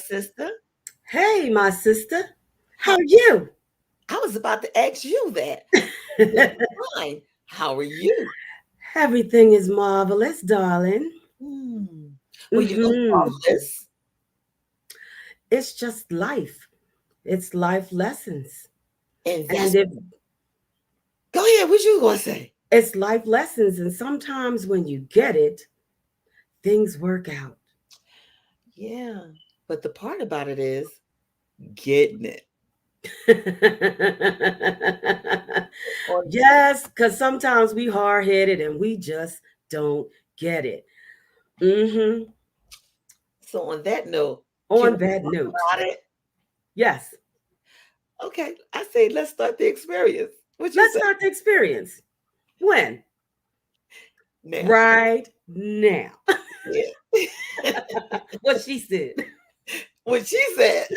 sister. Hey, my sister. How are you? I was about to ask you that. Fine. How are you? Everything is marvelous, darling. Hmm. Well, you know, hmm marvelous. It's just life. It's life lessons. And And that's if go ahead. What you gonna say? it's life lessons, and sometimes when you get it, things work out. Yeah. But the part about it is getting it. On, Yes, because sometimes we hard headed and we just don't get it. hmm so on that note, can On we that talk note, about it? yes, Okay. I say let's start the experience. What you let's say? start the experience. When? Now. Right now. Yeah. What she said. What she said.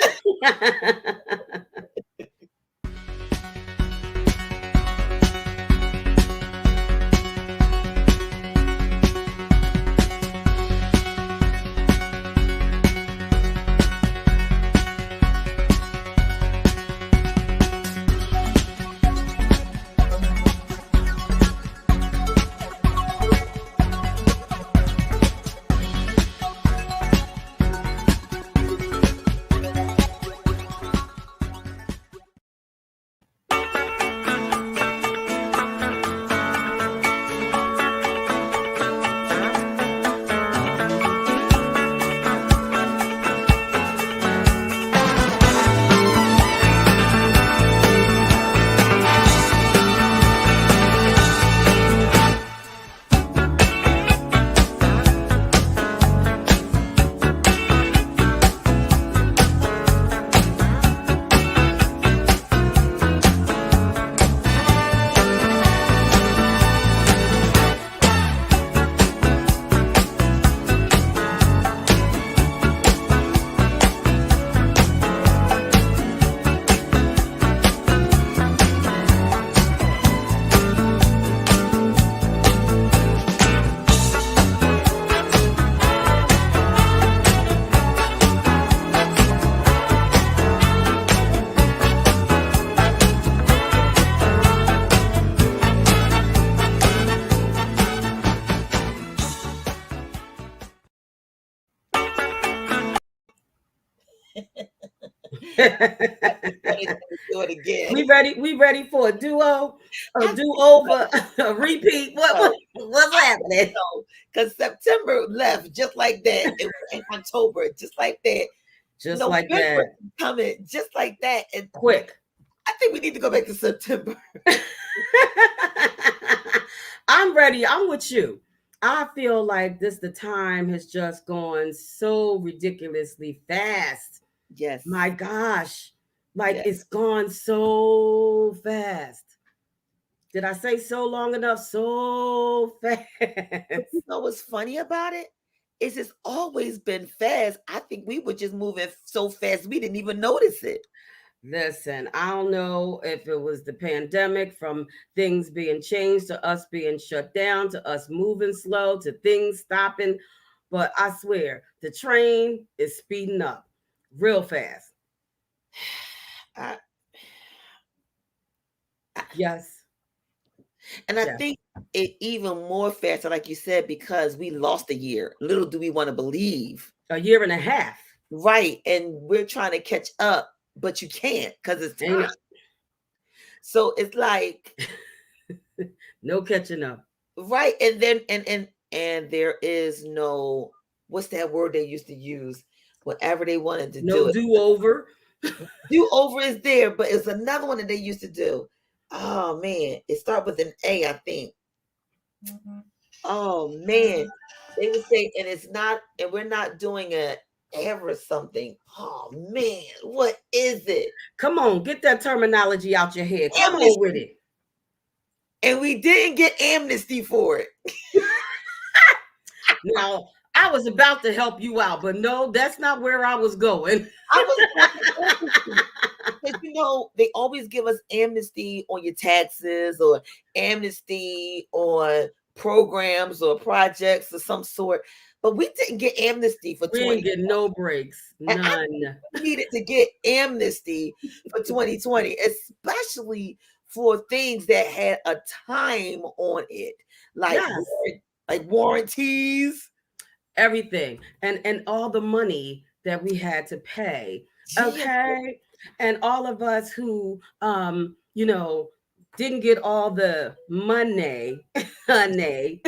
Do it again. We ready for a duo, a I do think over, a repeat. What's happening? so. Because September left just like that. It was in October, just like that. Just like November that. is coming just like that. And Quick. I think we need to go back to September. I'm ready. I'm with you. I feel like the time has just gone so ridiculously fast. Yes. My gosh. Like Yes. it's gone so fast. Did I say so long enough? So fast. But you know what's funny about it? Is it's always been fast. I think we were just moving so fast we didn't even notice it. Listen, I don't know if it was the pandemic, from things being changed to us being shut down to us moving slow to things stopping, but I swear the train is speeding up real fast. I, I, Yes, and I yes. think it even more faster, like you said, because we lost a year. Little do we want to believe. A year and a half. Right. And we're trying to catch up, but you can't because it's Ain't time. So it's like no catching up. right. And then and there is no, what's that word they used to use whenever they wanted to do No it. do over. Do over is there, but it's another one that they used to do. Oh man, it started with an A, I think. Oh man, they would say, and it's not, and we're not doing a ever something. Oh man, what is it? Come on, get that terminology out your head. Come on with Amnesty, it. and we didn't get amnesty for it. Now, I was about to help you out, but no, that's not where I was going. I was going amnesty because you know they always give us amnesty on your taxes or amnesty on programs or projects of some sort. but we didn't get amnesty for We ain't 2020. getting no breaks. And I None. needed to get amnesty for 2020, especially for things that had a time on it, like Yes. warranties. Everything. And all the money that we had to pay. Yeah. Okay. And all of us who didn't get all the money, honey.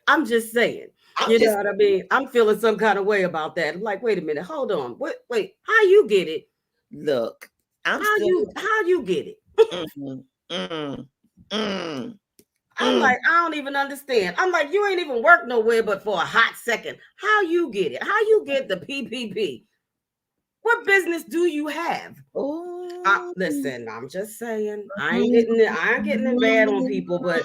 I'm just saying, I'm you know just what I mean? I'm feeling some kind of way about that. I'm like, wait a minute, hold on. Wait, how you get it? look. I'm How still. you get it? Mm, mm, mm, I'm mm. like, I don't even understand. I'm like, you ain't even worked nowhere but for a hot second. How you get it? How you get the PPP? What business do you have? Oh. Listen, I'm just saying, I ain't getting it bad on people, but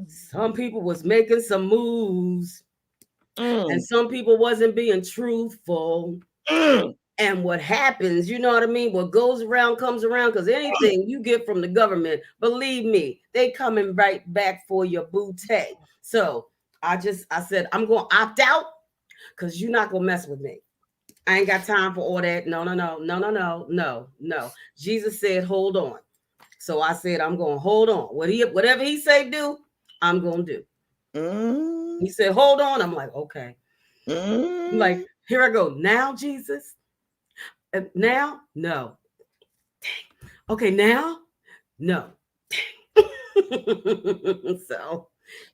some people was making some moves, and Mm, some people wasn't being truthful. mm, And what happens, you know what I mean? What goes around comes around, because anything you get from the government, believe me, they coming right back for your booty. So I said, I'm going to opt out because you're not going to mess with me. I ain't got time for all that. No, no, no, no, no, no, no, no. Jesus said, hold on. So I said, I'm going to hold on. Whatever he say do, I'm going to do. mm, He said, hold on. I'm like, okay. I'm mm. like, here I go. Now, Jesus. Now, no. Okay, now, no. So,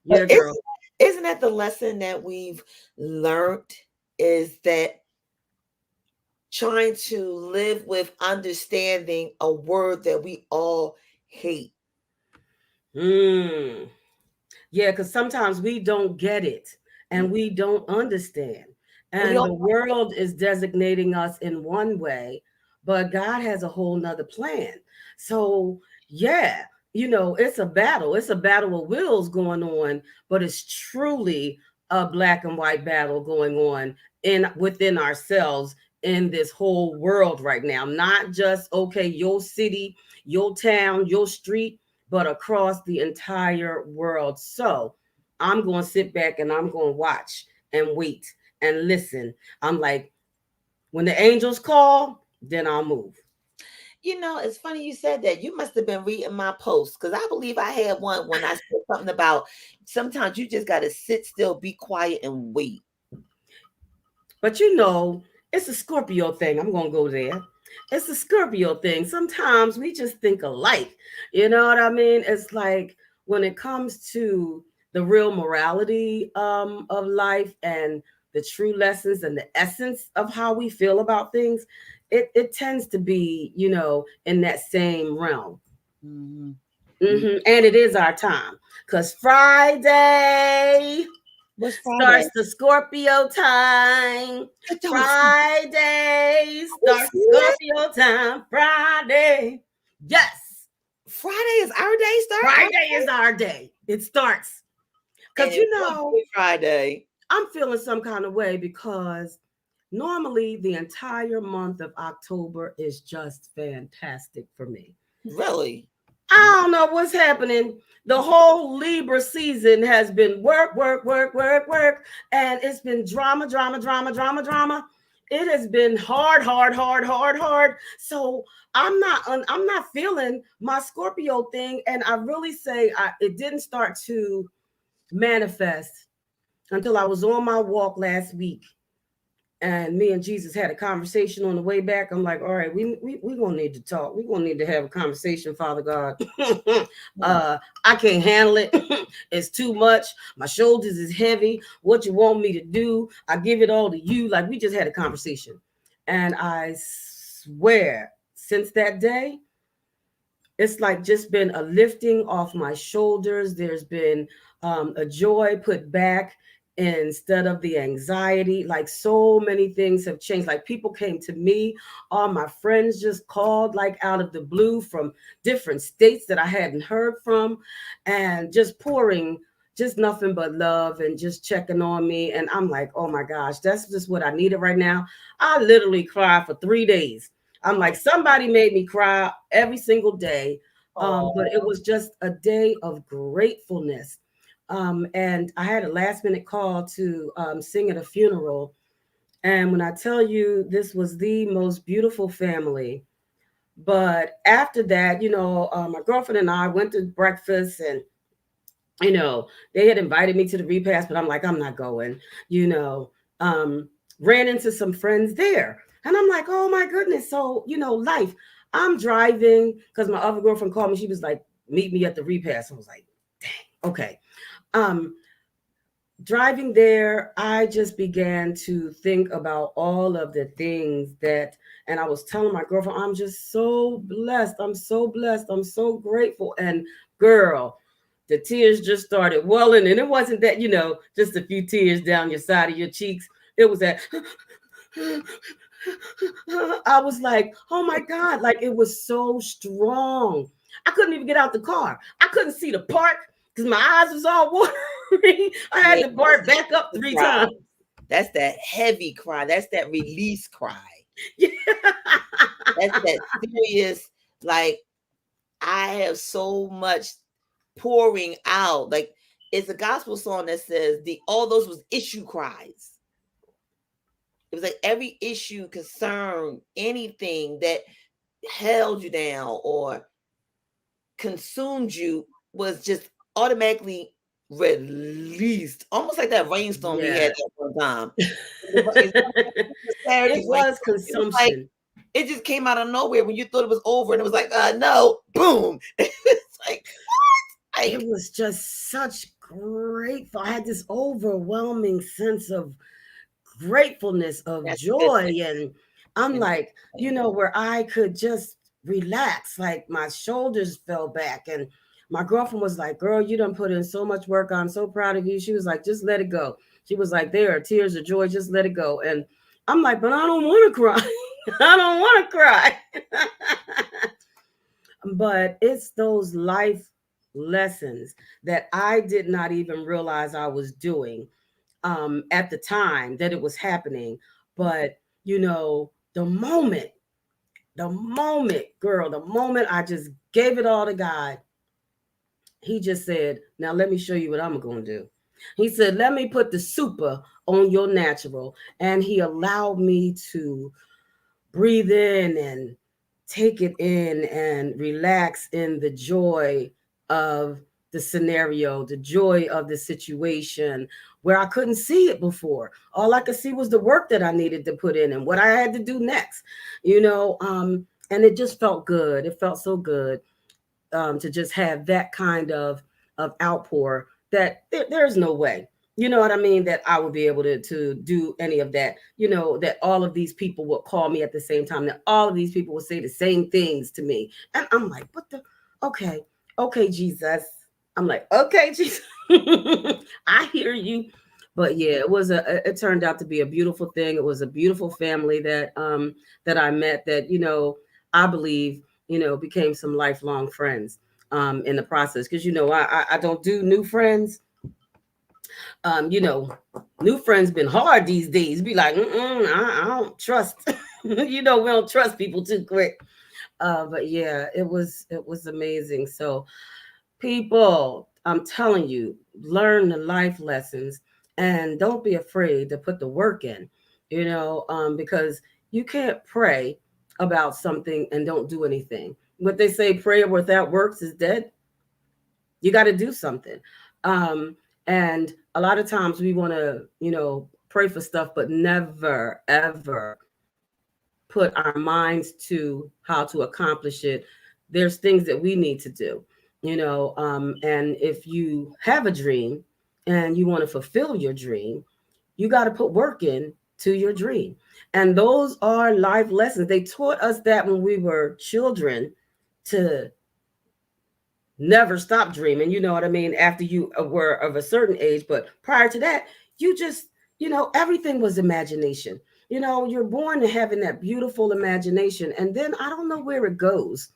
But yeah, girl. isn't that the lesson that we've learned? Is that trying to live with understanding a word that we all hate? Mm. Yeah, because sometimes we don't get it Mm. and we don't understand. We And all. the world is designating us in one way, but God has a whole nother plan. So, yeah, it's a battle. It's a battle of wills going on, but it's truly a black and white battle going on within ourselves in this whole world right now. Not just, okay, your city, your town, your street, but across the entire world. So I'm going to sit back and I'm going to watch and wait and listen. I'm like, when the angels call, then I'll move. It's funny you said that. You must have been reading my post, because I believe I had one when I said something about sometimes you just got to sit still, be quiet, and wait. But it's a Scorpio thing. I'm going to go there. It's a Scorpio thing. Sometimes we just think alike. You know what I mean? It's like when it comes to the real morality of life and the true lessons and the essence of how we feel about things, it tends to be, in that same realm. Mm-hmm. And it is our time because Friday What's Friday? starts the Scorpio time. I don't see. Friday I don't starts see it. Scorpio time. Friday. Yes. Friday is our day start, Friday is our day. It starts. and Because, it's Good Friday. I'm feeling some kind of way because normally the entire month of October is just fantastic for me. Really? I don't know what's happening. The whole Libra season has been work, work, work, work, work, and it's been drama, drama, drama, drama, drama. It has been hard, hard, hard, hard, hard. So I'm not feeling my Scorpio thing, and I really say it didn't start to manifest until I was on my walk last week and me and Jesus had a conversation on the way back. I'm like, all right, we gonna need to talk. We're gonna need to have a conversation, Father God. Mm. I can't handle it. It's too much. My shoulders is heavy. What you want me to do? I give it all to you. Like we just had a conversation. And I swear, since that day, it's like just been a lifting off my shoulders. There's been a joy put back instead of the anxiety. Like so many things have changed. Like people came to me, all my friends just called like out of the blue from different states that I hadn't heard from, and just pouring just nothing but love and just checking on me. And I'm like, oh my gosh, that's just what I needed right now. I literally cried for 3 days. I'm like, somebody made me cry every single day. But it Oh. was just a day of gratefulness. And I had a last minute call to sing at a funeral. And when I tell you, this was the most beautiful family. But after that, my girlfriend and I went to breakfast, and they had invited me to the repast, but I'm like, I'm not going, you know. Um, ran into some friends there. And I'm like, oh my goodness. So, life. I'm driving because my other girlfriend called me. She was like, meet me at the repast. I was like, dang, okay. Um, driving there, I just began to think about all of the things and I was telling my girlfriend, I'm just so blessed. I'm so blessed. I'm so grateful. And girl, the tears just started welling. And it wasn't that, just a few tears down your side of your cheeks. It was that I was like, oh my God, like it was so strong. I couldn't even get out the car. I couldn't see the park because my eyes was all watering. I had Yeah, to that's bark that back up heavy 3 times. cry. That's that heavy cry. That's that release cry. Yeah. That's that serious, like, I have so much pouring out. Like, it's a gospel song that says the all those was issue cries. It was like every issue, concern, anything that held you down or consumed you was just automatically released, almost like that rainstorm we had Yeah. at one time. It's Saturday It rain. was It was like consumption. it just came out of nowhere when you thought it was over, and it was like, no, boom. It's It like was just such grateful. I had this overwhelming sense of gratefulness, of that's a good joy. thing. And I'm And like, where I could just relax, like my shoulders fell back. And my girlfriend was like, girl, you done put in so much work. I'm so proud of you. She was like, just let it go. She was like, there are tears of joy, just let it go. And I'm like, but I don't want to cry. I don't want to cry. But it's those life lessons that I did not even realize I was doing at the time that it was happening. But, the girl, the moment I just gave it all to God, He just said, now let me show you what I'm going to do. He said, let me put the super on your natural. And He allowed me to breathe in and take it in and relax in the joy of the scenario, the joy of the situation where I couldn't see it before. All I could see was the work that I needed to put in and what I had to do next, and it just felt good. It felt so good to just have that kind of outpour that there's no way, you know what I mean, that I would be able to do any of that, that all of these people would call me at the same time, that all of these people would say the same things to me. And I'm like, what the, okay, okay, Jesus. I'm like, okay, Jesus. I hear you. But yeah, it turned out to be a beautiful thing. It was a beautiful family that I met, that I believe became some lifelong friends in the process. Because I don't do new friends. Um, you know, New friends been hard these days. Be like, I don't trust. We don't trust people too quick. But yeah, it was amazing. So people, I'm telling you, learn the life lessons and don't be afraid to put the work in. Because you can't pray about something and don't do anything. What they say, prayer without works is dead. You got to do something. Um, and a lot of times we want to, pray for stuff, but never, ever put our minds to how to accomplish it. There's things that we need to do, and if you have a dream and you want to fulfill your dream, you got to put work in to your dream. And those are life lessons. They taught us that when we were children, to never stop dreaming, you know what I mean, after you were of a certain age. But prior to that, you just, everything was imagination. You're born to having that beautiful imagination, and then I don't know where it goes.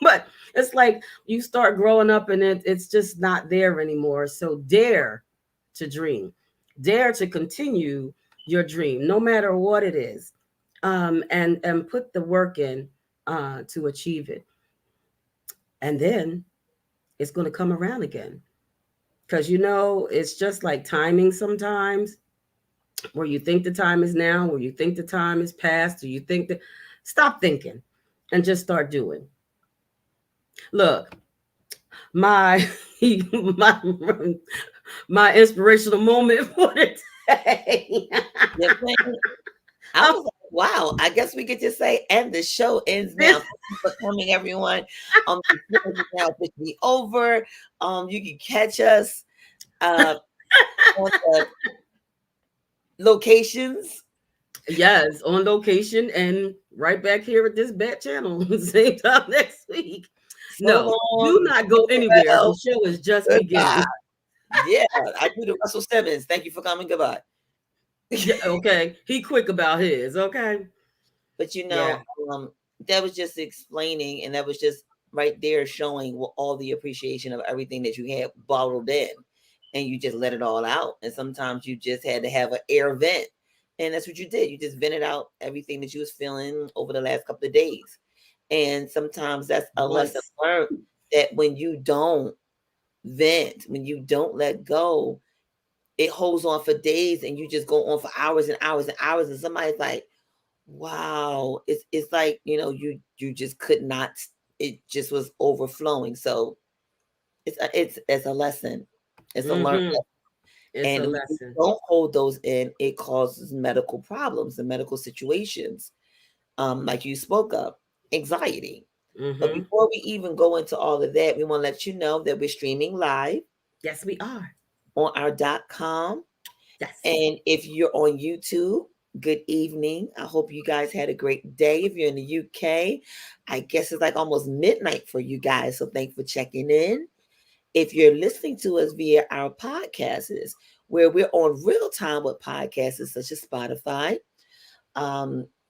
But it's like you start growing up and it's just not there anymore. So dare to dream, dare to continue your dream, no matter what it is, and put the work in to achieve it. And then it's going to come around again. Because it's just like timing sometimes, where you think the time is now, where you think the time is past, or you think that, stop thinking and just start doing. Look, my my my inspirational moment for the day. You know what I'm saying? I Um, was like, wow, I guess we could just say, and the show ends now. this, Thank you for coming, everyone. The show is now officially over. You can catch us uh on the locations. yes, on location and right back here at this bat channel, same time next week. So No, do long. not go anywhere. The Farewell. show is just Goodbye. beginning. Yeah, I do the Russell Simmons. Thank you for coming. Goodbye. Yeah, okay. He quick about his. Okay. But Yeah. um, that was just explaining, and that was just right there showing all the appreciation of everything that you had bottled in, and you just let it all out. And sometimes you just had to have an air vent, and that's what you did. You just vented out everything that you was feeling over the last couple of days. And sometimes that's a lesson Once. learned, that when you don't vent, when you don't let go, it holds on for days, and you just go on for hours and hours and hours. And somebody's like, wow, it's like, you just could not, it just was overflowing. So it's a lesson. It's a learn. Mm-hmm. It's And a when you lesson. don't hold those in, it causes medical problems and medical situations, like you spoke of, anxiety. But Mm-hmm. before we even go into all of that, we want to let you know that we're streaming live Yes, we are. on our .com. Yes. And if you're on YouTube, good evening. I hope you guys had a great day. If you're in the UK, I guess it's like almost midnight for you guys. So thanks for checking in. If you're listening to us via our podcasts, where we're on real time with podcasts such as Spotify,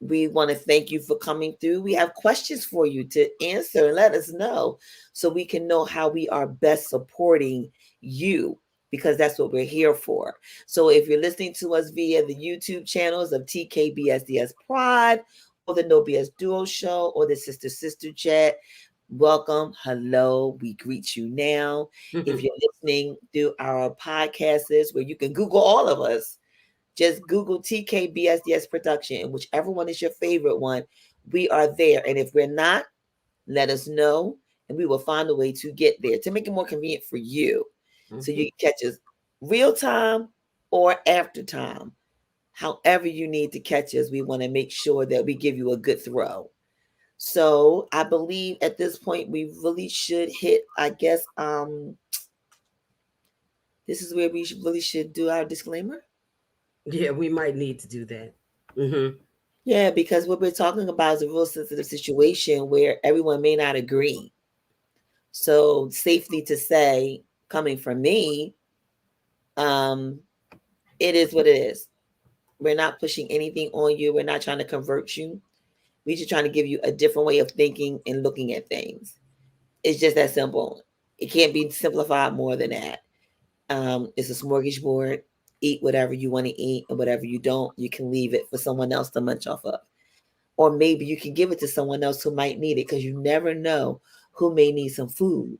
we want to thank you for coming through. We have questions for you to answer and let us know, so we can know how we are best supporting you, because that's what we're here for. So if you're listening to us via the YouTube channels of TKBSDS Pride, or the No BS Duo Show, or the Sister Sister Chat, welcome. Hello. We greet you now. If you're listening through our podcasts, where you can Google all of us, just Google TKBSDS Production, and whichever one is your favorite one, we are there. And if we're not, let us know, and we will find a way to get there to make it more convenient for you. So Mm-hmm. you can catch us real time or after time. However, you need to catch us, we want to make sure that we give you a good throw. So I believe at this point we really should hit, I guess, this is where we really should do our disclaimer. Yeah, we might need to do that. Mm-hmm. Yeah, because what we're talking about is a real sensitive situation where everyone may not agree. So, safely to say, coming from me, um, it is what it is. We're not pushing anything on you. We're not trying to convert you. We're just trying to give you a different way of thinking and looking at things. It's just that simple. It can't be simplified more than that. It's a smorgasbord. Eat whatever you want to eat, and whatever you don't, you can leave it for someone else to munch off of. Or maybe you can give it to someone else who might need it, because you never know who may need some food.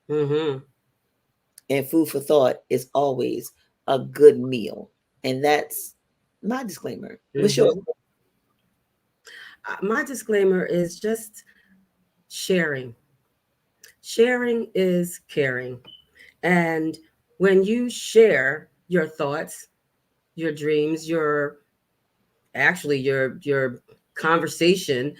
Mm-hmm. And food for thought is always a good meal. And that's my disclaimer. What's yours? Mm-hmm. My disclaimer is just sharing. Sharing is caring. And when you share your thoughts, your dreams, your conversation,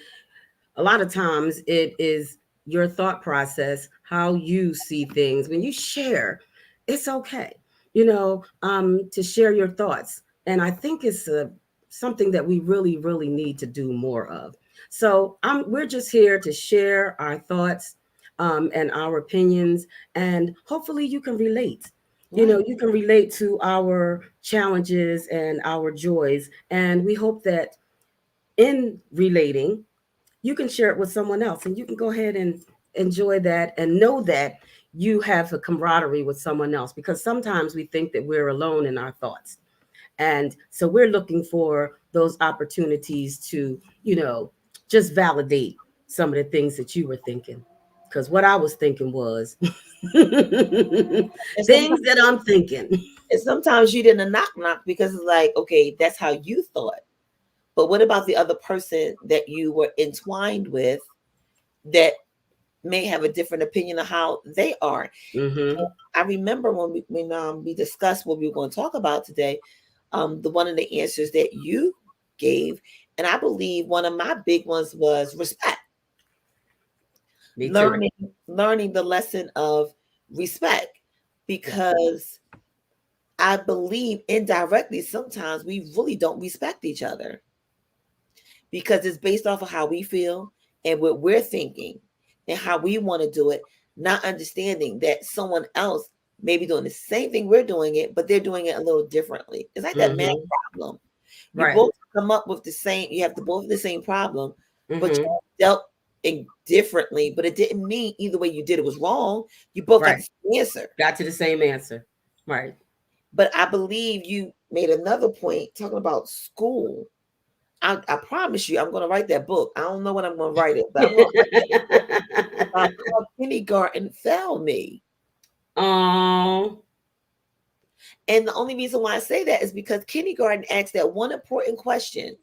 a lot of times it is your thought process, how you see things. When you share, it's okay, to share your thoughts. And I think it's something that we really, really need to do more of. So we're just here to share our thoughts, and our opinions, and hopefully you can relate. Right. You can relate to our challenges and our joys. And we hope that in relating, you can share it with someone else, and you can go ahead and enjoy that and know that you have a camaraderie with someone else, because sometimes we think that we're alone in our thoughts. And so we're looking for those opportunities to, just validate some of the things that you were thinking. Because what I was thinking was And things sometimes, that I'm thinking. and sometimes you didn't knock knock because it's like, okay, that's how you thought. But what about the other person that you were entwined with that may have a different opinion of how they are? Mm-hmm. I remember when we discussed what we were going to talk about today, the one of the answers that you gave, and I believe one of my big ones was respect. Me too. Learning learning the lesson of respect, Yeah. because I believe indirectly sometimes we really don't respect each other because it's based off of how we feel and what we're thinking and how we want to do it, not understanding that someone else may be doing the same thing we're doing it, but they're doing it a little differently. It's like that math Mm-hmm. problem. You Right. both come up with the same, you have the both the same problem, but Mm-hmm. you dealt it differently, but it didn't mean either way you did it was wrong. You both got Right. the same answer. Got to the same answer. Right. But I believe you made another point talking about school. I promise you, I'm going to write that book. I don't know when I'm going to write it, but I'm going to write that book called Kindergarten Failed Me. Oh. And the only reason why I say that is because kindergarten asks that one important question.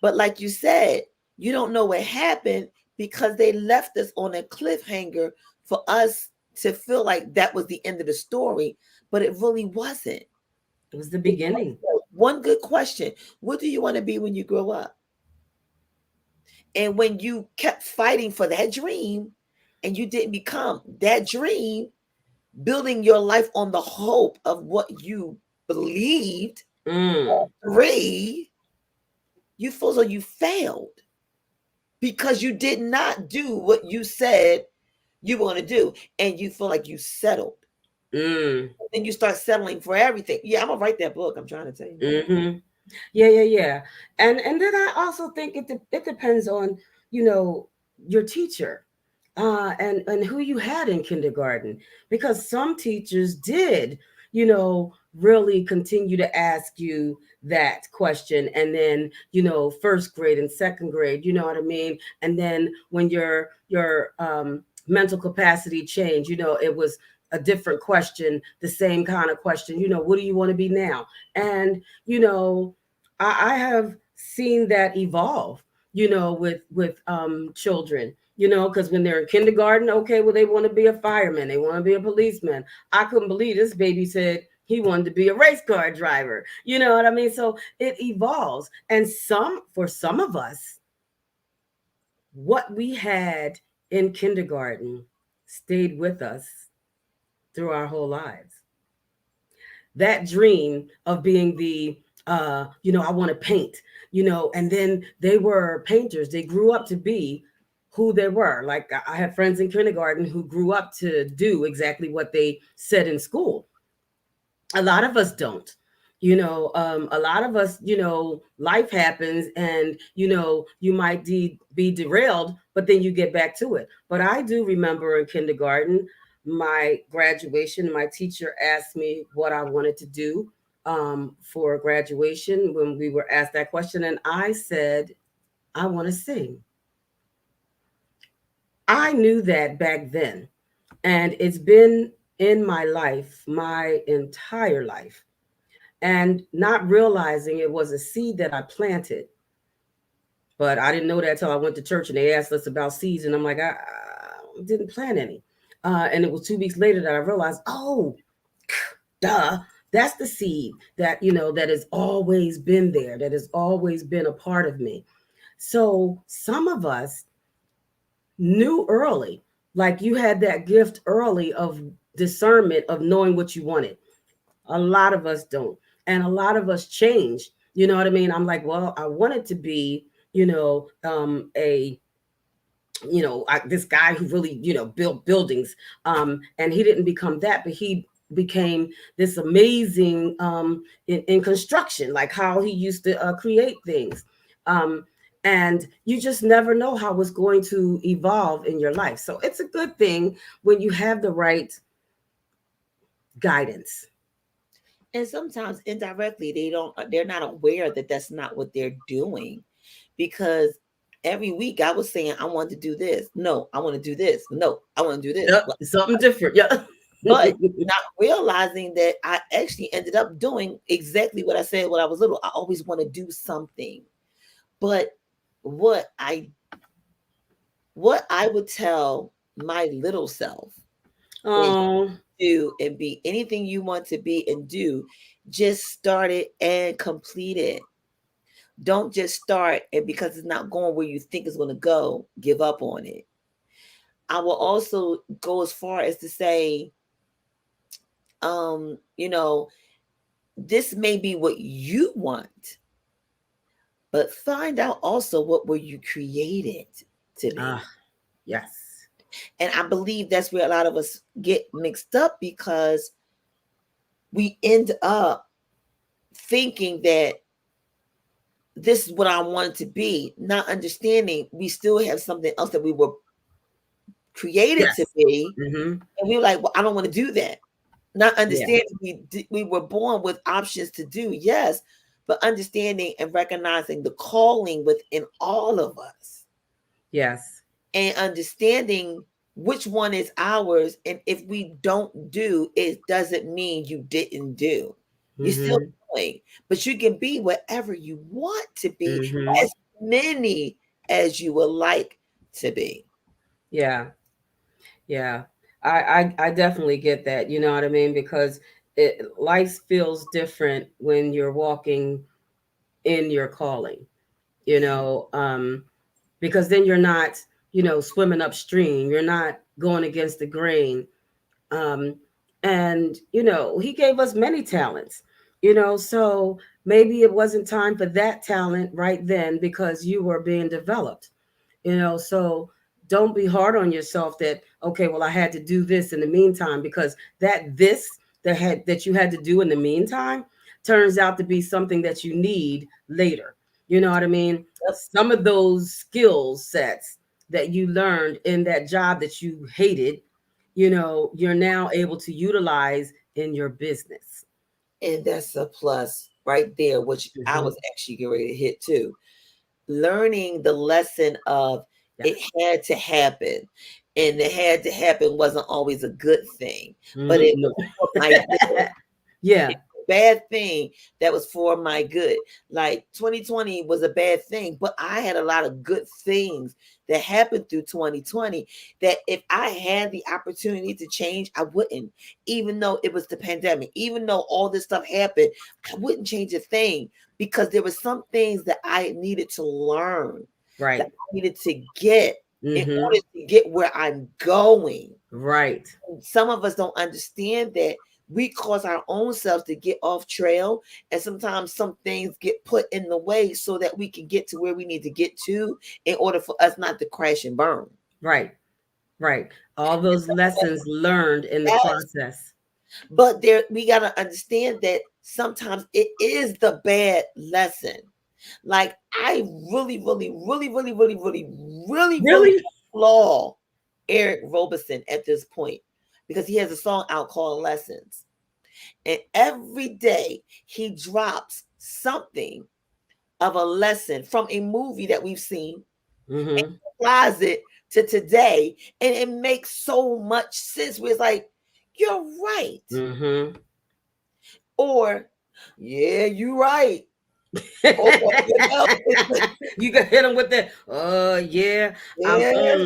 But like you said, you don't know what happened because they left us on a cliffhanger for us to feel like that was the end of the story, but it really wasn't. It was the It beginning. was one good question. What do you want to be when you grow up? And when you kept fighting for that dream and you didn't become that dream, building your life on the hope of what you believed, Mm. three, you feel as though you failed because you did not do what you said you were going to do. And you feel like you settled. Mm. Then you start settling for everything. Yeah, I'm going to write that book. I'm trying to tell you. Mm-hmm. Yeah, yeah, yeah. And then I also think it depends on, you know, your teacher, and who you had in kindergarten, because some teachers did, really continue to ask you that question, and then, first grade and second grade, you know what I mean? And then when your mental capacity changed, it was a different question, the same kind of question, what do you want to be now? And you know I have seen that evolve, with children, because when they're in kindergarten, okay, well, they want to be a fireman, they want to be a policeman. I couldn't believe this baby said he wanted to be a race car driver. You know what I mean? So it evolves. And for some of us, what we had in kindergarten stayed with us through our whole lives. That dream of being I want to paint, and then they were painters. They grew up to be who they were. Like, I have friends in kindergarten who grew up to do exactly what they said in school. A lot of us don't. A lot of us, life happens, and you might be derailed, but then you get back to it. But I do remember in kindergarten, my graduation, my teacher asked me what I wanted to do, for graduation, when we were asked that question, and I said, I want to sing. I knew that back then, and it's been in my life, my entire life, and not realizing it was a seed that I planted. But I didn't know that until I went to church and they asked us about seeds, and I'm like, I didn't plant any. And it was 2 weeks later that I realized, oh, duh, that's the seed that that has always been there, that has always been a part of me. So some of us knew early, like you had that gift early of discernment, of knowing what you wanted. A lot of us don't. And a lot of us change. You know what I mean? I'm like, well, I wanted to be, this guy who really, built buildings. And he didn't become that, but he became this amazing, in construction, like how he used to create things. Um, and you just never know how it's going to evolve in your life. So it's a good thing when you have the right guidance. And sometimes indirectly, they're not aware that that's not what they're doing because Every week I was saying, I want to do this. No, I want to do this. No, I want to do this. Yep, something different. Yeah. But not realizing that I actually ended up doing exactly what I said when I was little. I always want to do something. But what I what I would tell my little self is Oh, do and be anything you want to be and do, just start it and complete it. Don't just start and because it's not going where you think it's going to go, give up on it. I will also go as far as to say, you know, this may be what you want, but find out also what were you created to ah, be. yes. And I believe that's where a lot of us get mixed up because we end up thinking that this is what I wanted to be, not understanding we still have something else that we were created to Yes. be. Mm-hmm. And we were like, well, I don't want to do that. Not Yeah. understanding we were born with options to do, yes, but understanding and recognizing the calling within all of us Yes. and understanding which one is ours. And if we don't do, it doesn't mean you didn't do. You're still Mm-hmm. doing, but you can be whatever you want to be, Mm-hmm. as many as you would like to be. Yeah. Yeah. I definitely get that. You know what I mean? Because life feels different when you're walking in your calling, you Yeah. know, because then you're not, swimming upstream. You're not going against the grain. Um, and, he gave us many talents, so maybe it wasn't time for that talent right then because you were being developed, so don't be hard on yourself that, okay, well, I had to do this in the meantime, because that you had to do in the meantime turns out to be something that you need later. You know what I mean? Yep. Some of those skill sets that you learned in that job that you hated, you're now able to utilize in your business. And that's a plus right there, which I Hmm. was actually getting ready to hit too. Learning the lesson of Yes. it had to happen. And it had to happen wasn't always a good thing, but Hmm. it No. was for my good. Yeah. Bad thing that was for my good. Like 2020 was a bad thing, but I had a lot of good things that happened through 2020 that if I had the opportunity to change, I wouldn't. Even though it was the pandemic, even though all this stuff happened, I wouldn't change a thing because there were some things that I needed to learn, that Right. I needed to get in Hmm. order to get where I'm going. Right. Some of us don't understand that we cause our own selves to get off trail, and sometimes some things get put in the way so that we can get to where we need to get to in order for us not to crash and burn. Right. Right. All those lessons learned in the Yes, process. but there we got to understand that sometimes it is the bad lesson. Like I really, really, really, really, really, really, really, really Really? applaud Eric Roberson at this point because he has a song out called Lessons. And every day he drops something of a lesson from a movie that we've seen and Mm-hmm. applies it to today. And it makes so much sense where it's like, you're right. Mm-hmm. Or, yeah, you're right. Or, you know, it's like, You can hit them with that. Yeah. yeah,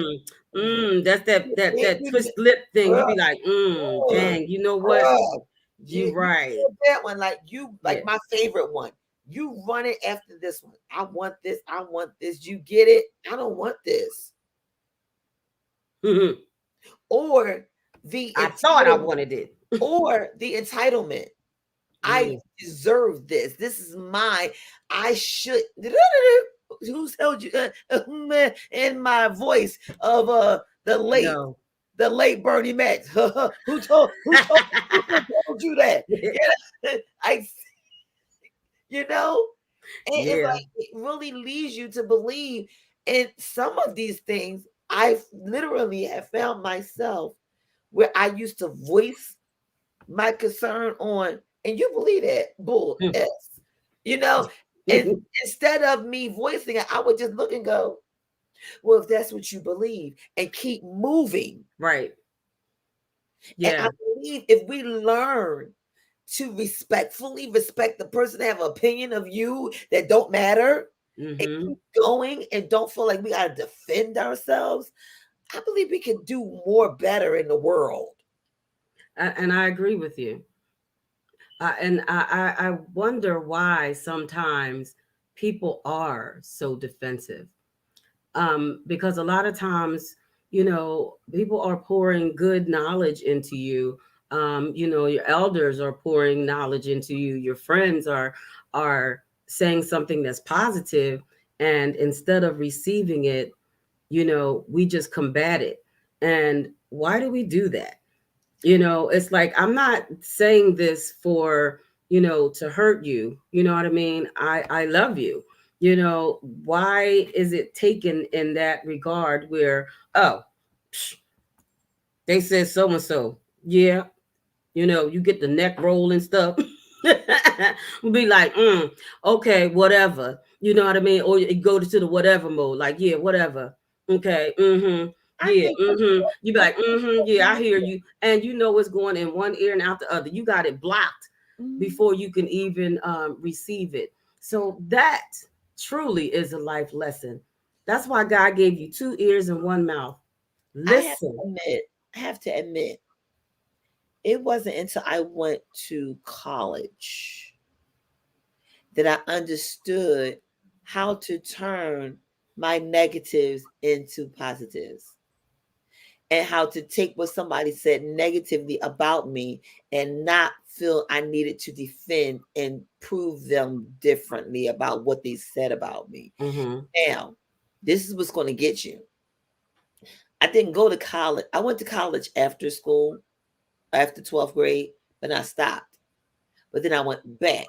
That's that you, twist lip thing. You bruh, be like, bruh, dang. You know what? bruh. You You right. said that one like you Yeah. like my favorite one. You run it after this one. I want this. I want this. You get it. I don't want this. Mhm. Or the I thought I entitlement. wanted it. Or the entitlement. I Mm. deserve this. This is my. I should. Who's held you in my voice of No. the late Bernie Mac? Who told you that? Yeah, I you know, and it's Yeah. like it really leads you to believe in some of these things. I literally have found myself where I used to voice my concern on, and you believe that bull s, you know, and instead of me voicing it, I would just look and go. Well, if that's what you believe, and keep moving. Right. And I Yeah. believe if we learn to respectfully respect the person that have an opinion of you that don't matter, and Mm-hmm. keep going and don't feel like we gotta defend ourselves, I believe we can do more better in the world. And I agree with you. And I wonder why sometimes people are so defensive. Because a lot of times, people are pouring good knowledge into you. Your elders are pouring knowledge into you. Your friends are saying something that's positive, and instead of receiving it, we just combat it. And why do we do that? It's like, I'm not saying this for, to hurt you. You know what I mean? I love you. Why is it taken in that regard where, oh, psh, they said so and so. Yeah, you get the neck roll and stuff. We'll be like, okay, whatever. You know what I mean? Or you go to the whatever mode, like, yeah, whatever. Okay, I yeah, think that's You be I like, think that's what we yeah, I hear need. you. And you know what's going in one ear and out the other. You got it blocked Mhm. before you can even receive it. So that truly is a life lesson. That's why God gave you two ears and one mouth. I have Listen. to admit, I have to admit, it wasn't until I went to college that I understood how to turn my negatives into positives, and how to take what somebody said negatively about me and not feel I needed to defend and prove them differently about what they said about me. Mm-hmm. Now, this is what's going to get you. I didn't go to college. I went to college after school, after 12th grade, but I stopped. But then I went back.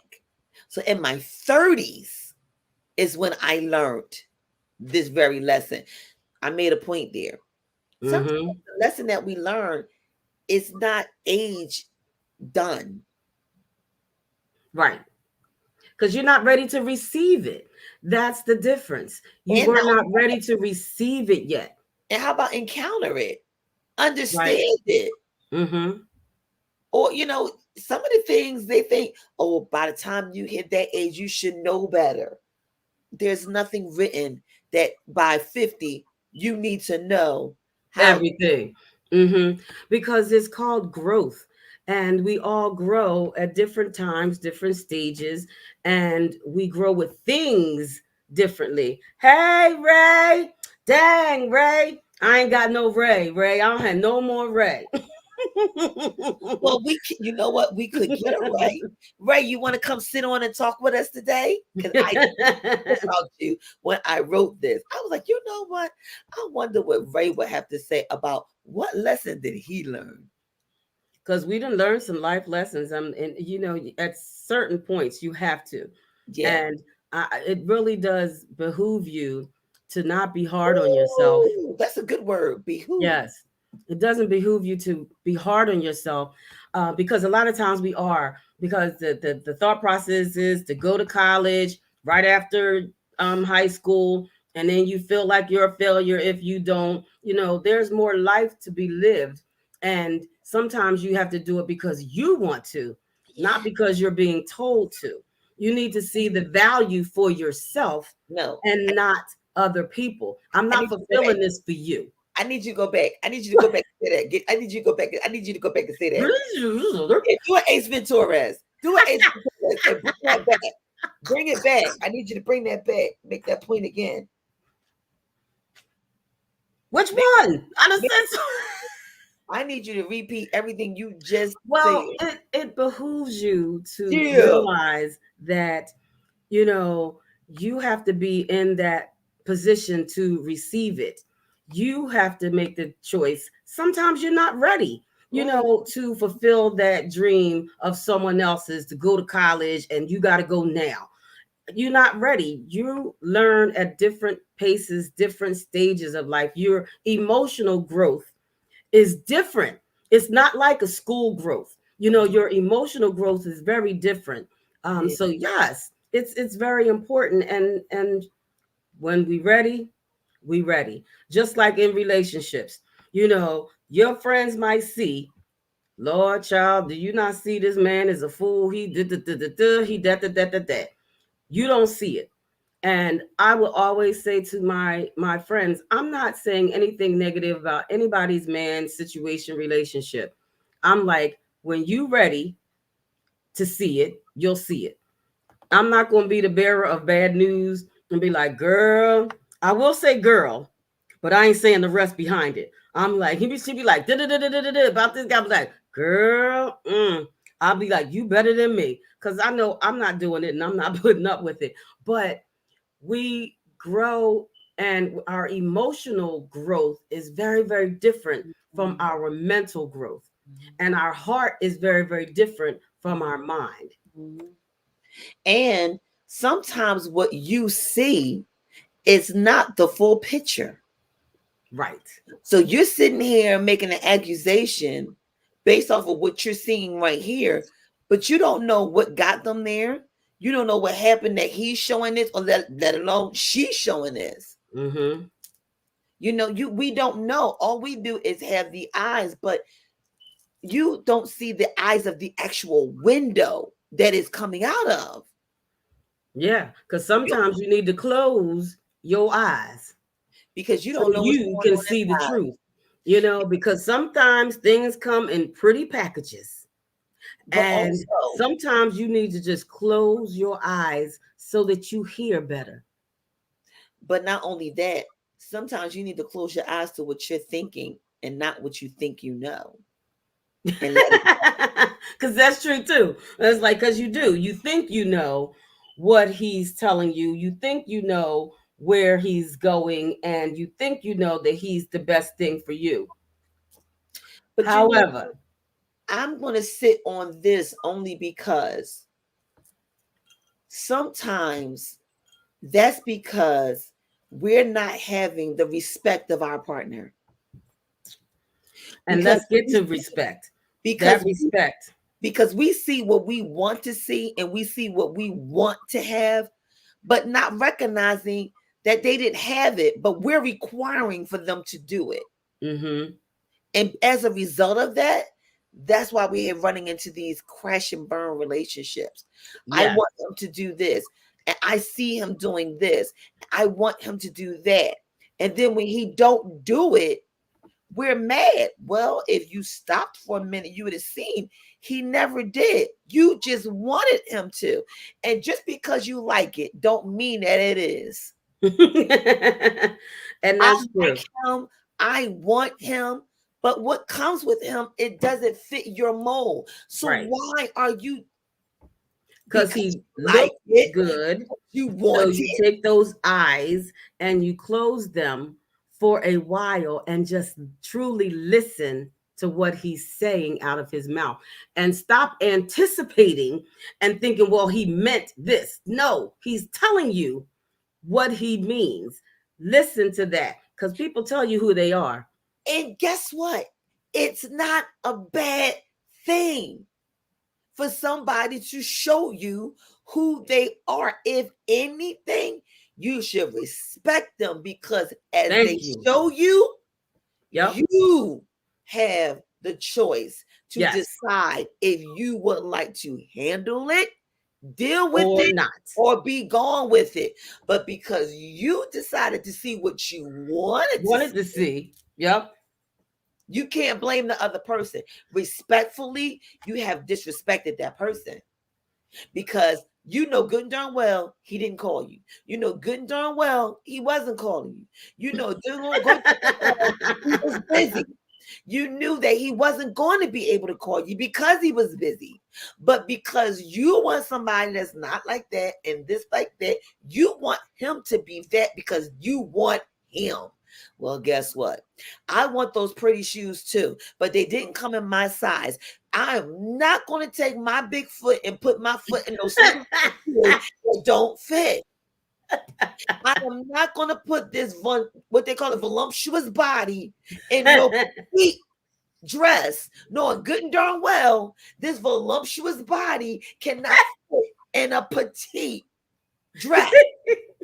So in my 30s is when I learned this very lesson. I made a point there. Sometimes Mm-hmm. the lesson that we learn is not age done. Right. Because you're not ready to receive it. That's the difference. You And were not not only ready to receive it yet. and how about encounter it? Right. Understand it. Mm-hmm. Or, some of the things they think, oh, by the time you hit that age, you should know better. There's nothing written that by 50, you need to know how. Everything. Mm-hmm. Because it's called growth. And we all grow at different times, different stages, and we grow with things differently. Hey, Ray. Dang, Ray. I ain't got no Ray, Ray. I don't have no more Ray. Well, you know what? We could get a Ray. Ray, you want to come sit on and talk with us today? Because I about you when I wrote this. I was like, you know what? I wonder what Ray would have to say about what lesson did he learn? Because we done learned some life lessons. And at certain points you have to, Yeah. and it really does behoove you to not be hard on yourself. Ooh, that's a good word. Behoove. Yes, it doesn't behoove you to be hard on yourself, because a lot of times we are, because the thought process is to go to college right after high school, and then you feel like you're a failure if you don't. There's more life to be lived, and sometimes you have to do it because you want to, not Yeah. because you're being told to. You need to see the value for yourself No. and not other people. I'm I not need you to go back. fulfilling this for you. I need you to go back. I need you to go back and say that. I need you to go back. I need you to go back and say that. Yeah, do an Ace Venturas. Do an Ace Venturas and bring that back. Bring it back. I need you to bring that back. Make that point again. Which Make, one? I done make, said so. I need you to repeat everything you just Well, said. it behooves you to Yeah. realize that, you know, you have to be in that position to receive it. You have to make the choice. Sometimes you're not ready, Right. to fulfill that dream of someone else's to go to college, and you got to go now. You're not ready. You learn at different paces, different stages of life. Your emotional growth is different. It's not like a school growth. Your emotional growth is very different. Yeah. So yes, it's very important. And when we ready, we ready. Just like in relationships, your friends might see, Lord, child, do you not see this man is a fool? He did he that. You don't see it. And I will always say to my friends, I'm not saying anything negative about anybody's man situation relationship. I'm like, when you ready to see it, you'll see it. I'm not going to be the bearer of bad news and be like, girl, I will say girl, but I ain't saying the rest behind it. I'm like, she be like, about this guy. I'm like, girl, I'll be like, you better than me. Because I know I'm not doing it and I'm not putting up with it. But we grow, and our emotional growth is very, very different from Mhm. our mental growth. And our heart is very, very different from our mind. Mhm. And sometimes what you see is not the full picture. Right. So you're sitting here making an accusation based off of what you're seeing right here, but you don't know what got them there. You don't know what happened that he's showing this, or let alone she's showing this. Mm-hmm. We don't know. All we do is have the eyes, but you don't see the eyes of the actual window that is coming out of. Yeah, because You- sometimes you need to close your eyes because you so don't know what's you going can on see the inside. truth. Because sometimes things come in pretty packages. But And also, sometimes you need to just close your eyes so that you hear better. but not only that, sometimes you need to close your eyes to what you're thinking and not what you think you know. And let it Because that's true too. It's like, because you do. You think you know what he's telling you. You think you know where he's going. And you think you know that he's the best thing for you. but However, I'm going to sit on this only because sometimes that's because we're not having the respect of our partner. and Because let's get to respect. That because respect. because we see what we want to see and we see what we want to have, but not recognizing that they didn't have it, but we're requiring for them to do it. Mm-hmm. And as a result of that, that's why we're running into these crash and burn relationships. I Yeah. want him to do this, and I see him doing this. I want him to do that. And then when he don't do it, we're mad. Well, if you stopped for a minute, you would have seen he never did. You just wanted him to. And just because you like it, don't mean that it is. And I that's true. like him. I want him. But what comes with him, it doesn't fit your mold. So Right. why are you, Because because he you like looks it, good. you So want you it? take those eyes and you close them for a while and just truly listen to what he's saying out of his mouth and stop anticipating and thinking, well, he meant this. No, he's telling you what he means. Listen to that, because people tell you who they are. And guess what? It's not a bad thing for somebody to show you who they are. If anything, you should respect them because as they Thank you. show you, Yep. you have the choice to Yes. decide if you would like to handle it, deal with Or it, not. or be gone with it. But because you decided to see what you wanted to Wanted see, to see. Yep. you can't blame the other person. Respectfully, you have disrespected that person because you know good and darn well he didn't call you. You know good and darn well he wasn't calling you. You know good and darn well he was busy. You knew that he wasn't going to be able to call you because he was busy. But because you want somebody that's not like that and this like that, you want him to be that because you want him. Well, guess what? I want those pretty shoes too, but they didn't come in my size. I'm not going to take my big foot and put my foot in those sneakers that don't fit. I am not going to put this what they call a voluptuous body in no petite dress, knowing good and darn well this voluptuous body cannot fit in a petite dress.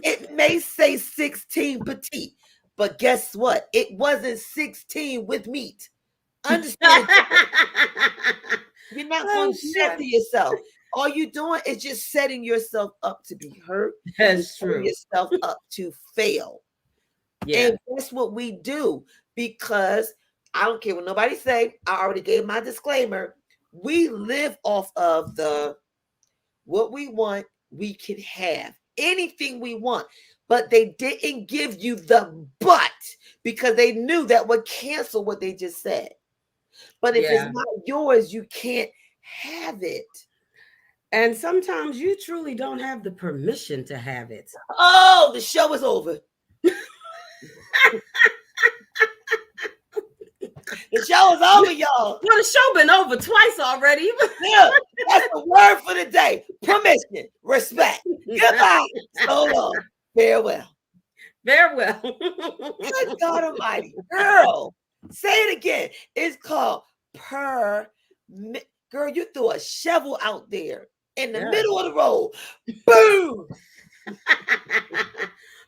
It may say 16 petite, But guess what? It wasn't 16 with meat. Understand the difference. You're not Oh, going to do that shit. to yourself. All you're doing is just setting yourself up to be hurt. You're That's setting true. yourself up to fail. Yeah. And that's what we do, because I don't care what nobody say. I already gave my disclaimer. We live off of the what we want, we can have anything we want. But they didn't give you the but, because they knew that would cancel what they just said. But if it's Yeah. not yours, you can't have it. And sometimes you truly don't have the permission to have it. Oh, the show is over. The show is over, y'all. Well, the show been over twice already. Yeah, that's the word for the day. Permission, respect. Goodbye. So long. Farewell. Very well. Good God Almighty, girl. Say it again. It's called per. Girl, you threw a shovel out there in the Yeah. middle of the road. Boom.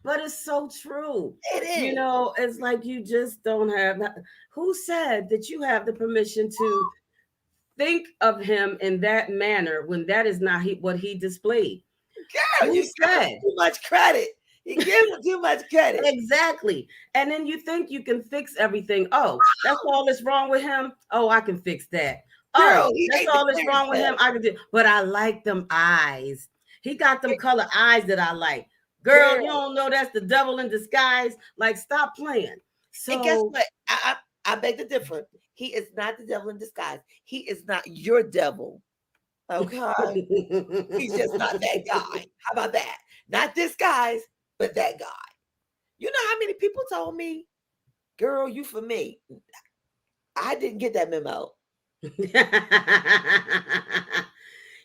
But it's so true. It You is. know, it's like you just don't have that. Who said that you have the permission to think of him in that manner when that is not what he displayed? Girl, Who you give him said? too much credit. You give him too much credit. Exactly. And then you think you can fix everything. Oh, that's all that's wrong with him. Oh, I can fix that. Oh, Girl, he that's ain't all that's declared wrong with him. that. I can do. But I like them eyes. He got them color eyes that I like. Girl, you Girl. don't know that's the devil in disguise. Like, stop playing. And guess So what? I beg to differ. He is not the devil in disguise. He is not your devil. Okay. He's just not that guy. How about that? Not this guy's, but that guy. You know how many people told me, girl, you for me. I didn't get that memo. And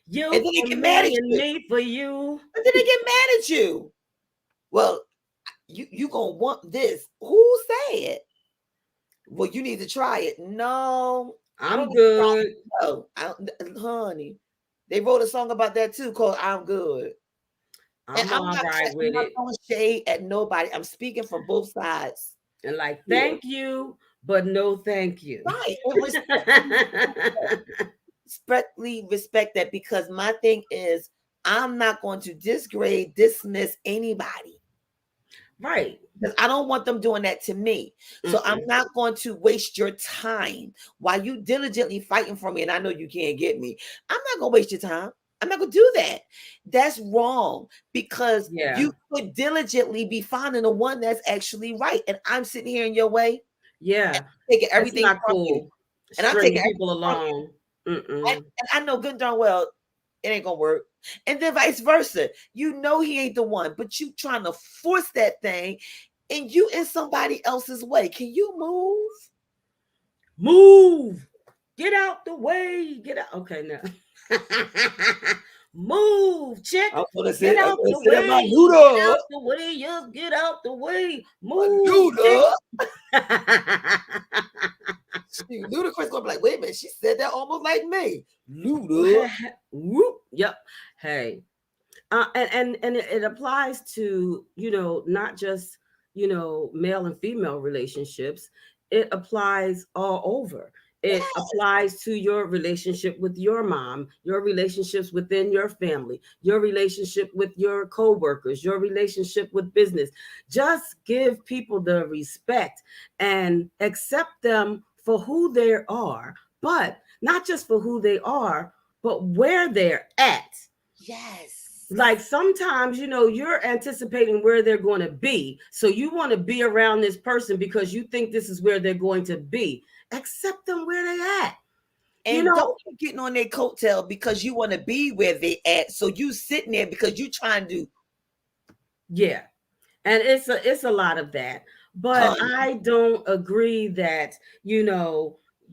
you then they for get mad at me and you. me for you. And then they get mad at you. Well, you gonna want this. Who said? Well, you need to try it. No, I don't I'm need to try good. it. No, honey. They wrote a song about that too called "I'm Good." And I'm all right I'm with not it. throwing shade at nobody. I'm speaking from both sides And like, here. thank you, but no thank you. Right. And respectfully respect that, because my thing is I'm not going to disgrade, dismiss anybody, Right. because I don't want them doing that to me. So I'm Mm-mm. not going to waste your time while you diligently fighting for me. And I know you can't get me. I'm not going to waste your time. I'm not going to do that. That's wrong, because Yeah. you could diligently be finding the one that's actually right. And I'm sitting here in your way, Yeah. taking That's everything not from you. cool. And I'm taking Stringing people everything from you. along. And, Mm-mm. and I know good and darn well it ain't gonna work. And then vice versa. You know he ain't the one, but you trying to force that thing, and you in somebody else's way. Can you move? Move. Get out the way. Get out. Okay, now. Move, chick. Get I'm out gonna the sit at my way. Get Luda. out the way. Just get out the way. My Move, chick. Luda. Ludacris gonna be like, wait a minute, she said that almost like me. Luda. Whoop. Yep. Hey. And it applies to, not just, male and female relationships. It applies all over. It Yes. applies to your relationship with your mom, your relationships within your family, your relationship with your coworkers, your relationship with business. Just give people the respect and accept them for who they are, but not just for who they are, but where they're at. Yes. Like, sometimes, you're anticipating where they're going to be, so you want to be around this person because you think this is where they're going to be. Accept them where they at. you And know don't be getting on their coattail because you want to be where they at. So you sitting there because you trying to, yeah. And it's a lot of that, but honey. I don't agree that,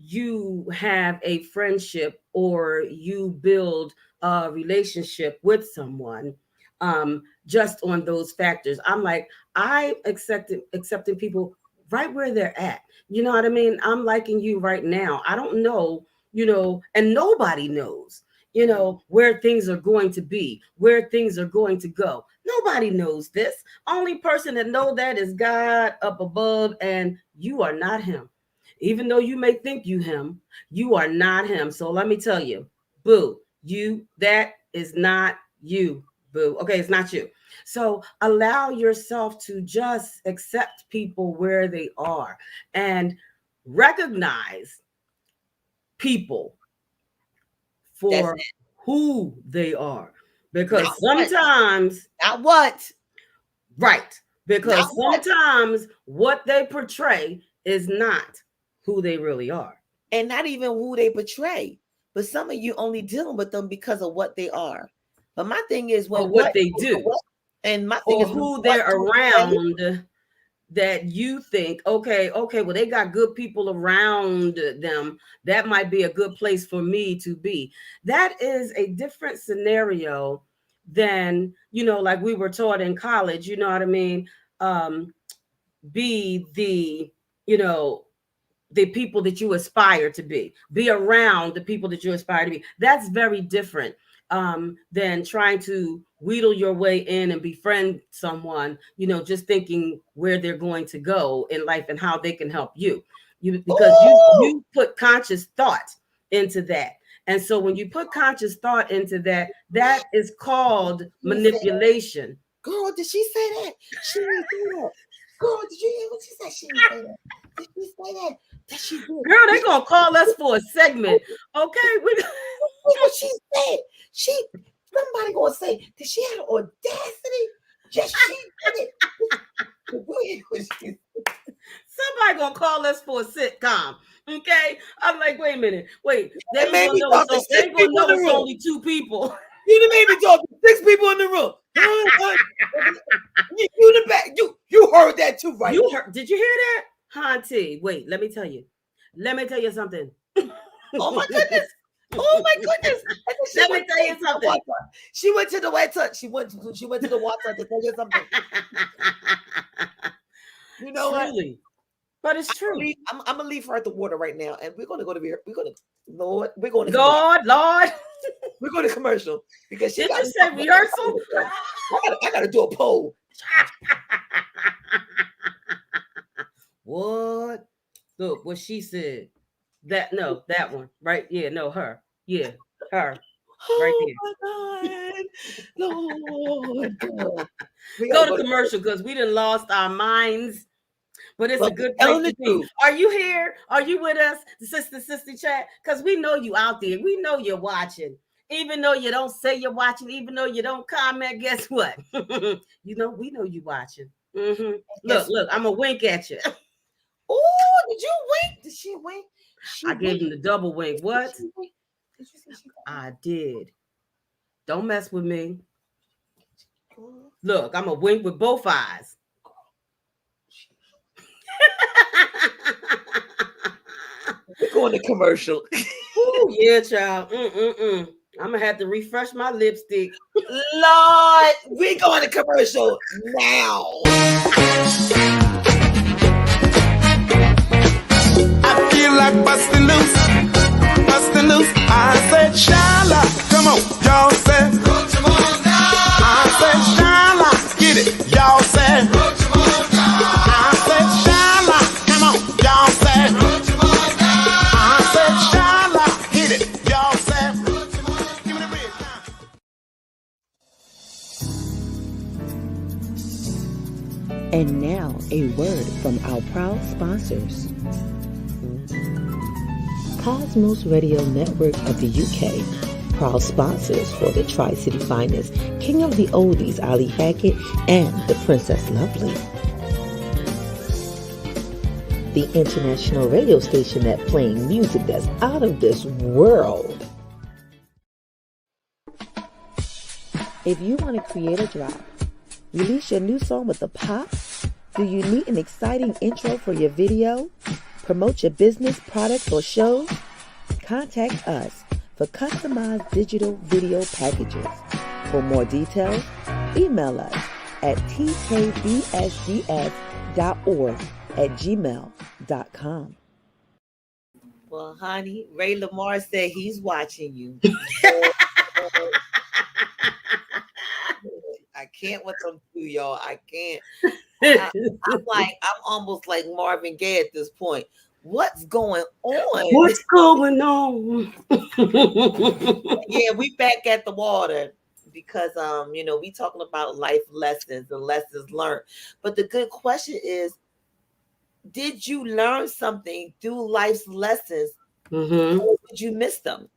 you have a friendship or you build a relationship with someone, just on those factors. I'm like, I accepting people right where they're at. You know what I mean? I'm liking you right now. I don't know, and nobody knows, where things are going to be, where things are going to go. Nobody knows this. Only person that know that is God up above, and you are not him. Even though you may think you him, you are not him. So let me tell you, boo, that is not you, boo. Okay, it's not you. So allow yourself to just accept people where they are and recognize people That's for it. who they are. Not Because what. sometimes, Not what. right, Not because what. sometimes what they portray is not who they really are. And not even who they portray. But some of you only dealing with them because of what they are. But my thing is Or when what they do, and my thing or is when who what they're goes away. around, that you think, okay, well, they got good people around them. That might be a good place for me to be. That is a different scenario than, like we were taught in college, you know what I mean? Be you know, the people that you aspire to be around the people that you aspire to be. That's very different than trying to wheedle your way in and befriend someone, just thinking where they're going to go in life and how they can help because Ooh, you put conscious thought into that. And so when you put conscious thought into that, that is called she said that. manipulation. Girl, did she say that? She didn't say that. Girl, did you hear what she said? She didn't say that. Did she say that? That she did. Girl, they're gonna call us for a segment. Okay, What she said. She somebody gonna say, did she have the audacity? Yes, she did it. somebody gonna call us for a sitcom. Okay, I'm like, wait a minute, they It ain't made gonna me know talk to they six ain't gonna people in know the it's room. only two people. You done made me talk to six people in the room. You in the back. You heard that too, right? You heard? Did you hear that, Hanty? Wait, let me tell you. Let me tell you something. Oh my goodness. Oh my goodness. And then Let me tell you something. She went to the water. She went to the water to tell you something. You know what? Truly, but it's true. I'm gonna leave her at the water right now, and we're gonna go to Lord, we're going to commercial. Lord, We're going to commercial because she did got you me say talking rehearsal? about I gotta do a poll. What? Look what she said. That one, right? Yeah, no, her. Yeah, her. Right Oh there. my God, Lord, God. We gotta Go go to to commercial because we done lost our minds, but it's a but we good place telling to the be. truth. Are you here? Are you with us, sister chat? Because we know you out there. We know you're watching. Even though you don't say you're watching, even though you don't comment, guess what? We know you watching. Guess Look, I'm going to wink at you. oh, did you wink? Did she wink? She I gave winked. him the double wink. Did What? she wink? Did you see she I did. Don't mess with me. winked? Look, I'm going to wink with both eyes. We're going to commercial. Ooh, yeah, child. I'm gonna have to refresh my lipstick. Lord, we're going to commercial now. I feel like busting loose, busting loose. I said, Shyla, come on, y'all said. I said, Shyla, get it, y'all said. I said, Shyla, come on, y'all said. I said, Shyla, hit it, y'all said. Give me the red time. And now, a word from our proud sponsors. Cosmos Radio Network of the UK, proud sponsors for the Tri-City Finest, King of the Oldies, Ali Hackett, and the Princess Lovely. The international radio station that playing music that's out of this world. If you want to create a drop, release your new song with a pop, do you need an exciting intro for your video? Promote your business, products, or shows? Contact us for customized digital video packages. For more details, email us at tkbsds.org@gmail.com. Well, honey, Ray Lamar said he's watching you. I can't with them two, y'all. I can't. I'm almost like Marvin Gaye at this point. What's going on? What's going on? Yeah, we back at the water because we talking about life lessons and lessons learned. But the good question is, did you learn something through life's lessons, or did you miss them?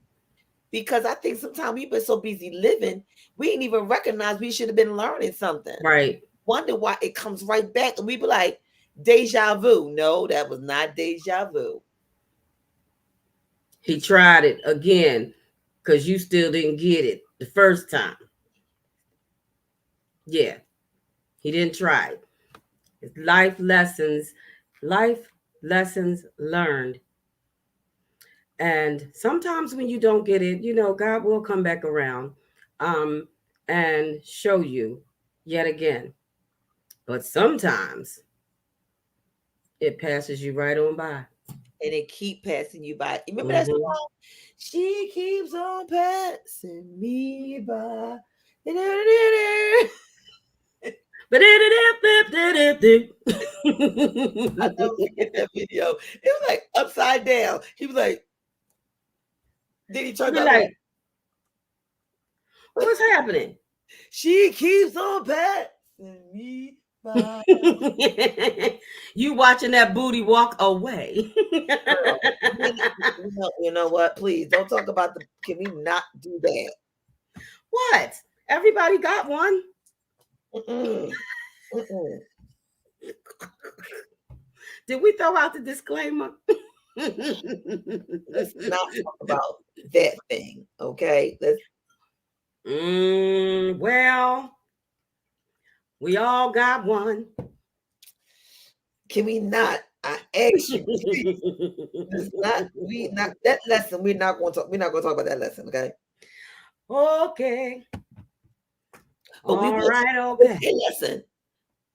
Because I think sometimes we've been so busy living, we didn't even recognize we should have been learning something. Right. Wonder why it comes right back, and we be like, deja vu. No, that was not deja vu. He tried it again because you still didn't get it the first time. Yeah, he didn't try it. It's life lessons learned. And sometimes when you don't get it, God will come back around and show you yet again. But sometimes it passes you right on by. And it keep passing you by. You remember that song? She keeps on passing me by. But I never forget that video. It was like upside down. He was like, then he turned up. Like, what's happening? She keeps on passing me by. You watching that booty walk away. Girl, you know what? Please don't talk about the. Can we not do that? What? Everybody got one. Mm-mm. Mm-mm. Did we throw out the disclaimer? Let's not talk about that thing, okay? Well, we all got one. Can we not? I ask you, please. Not that lesson. We're not going to talk about that lesson, okay? Okay. But we will. Right. Okay. Lesson.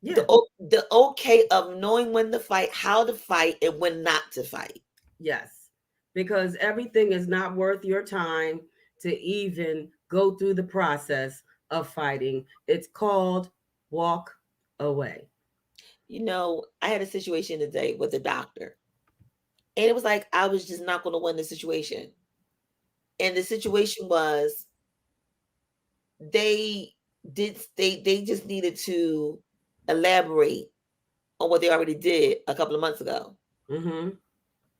Yeah. The okay of knowing when to fight, how to fight, and when not to fight. Yes, because everything is not worth your time to even go through the process of fighting. It's called walk away. I had a situation today with a doctor, and it was like I was just not going to win the situation. And the situation was they just needed to elaborate on what they already did a couple of months ago.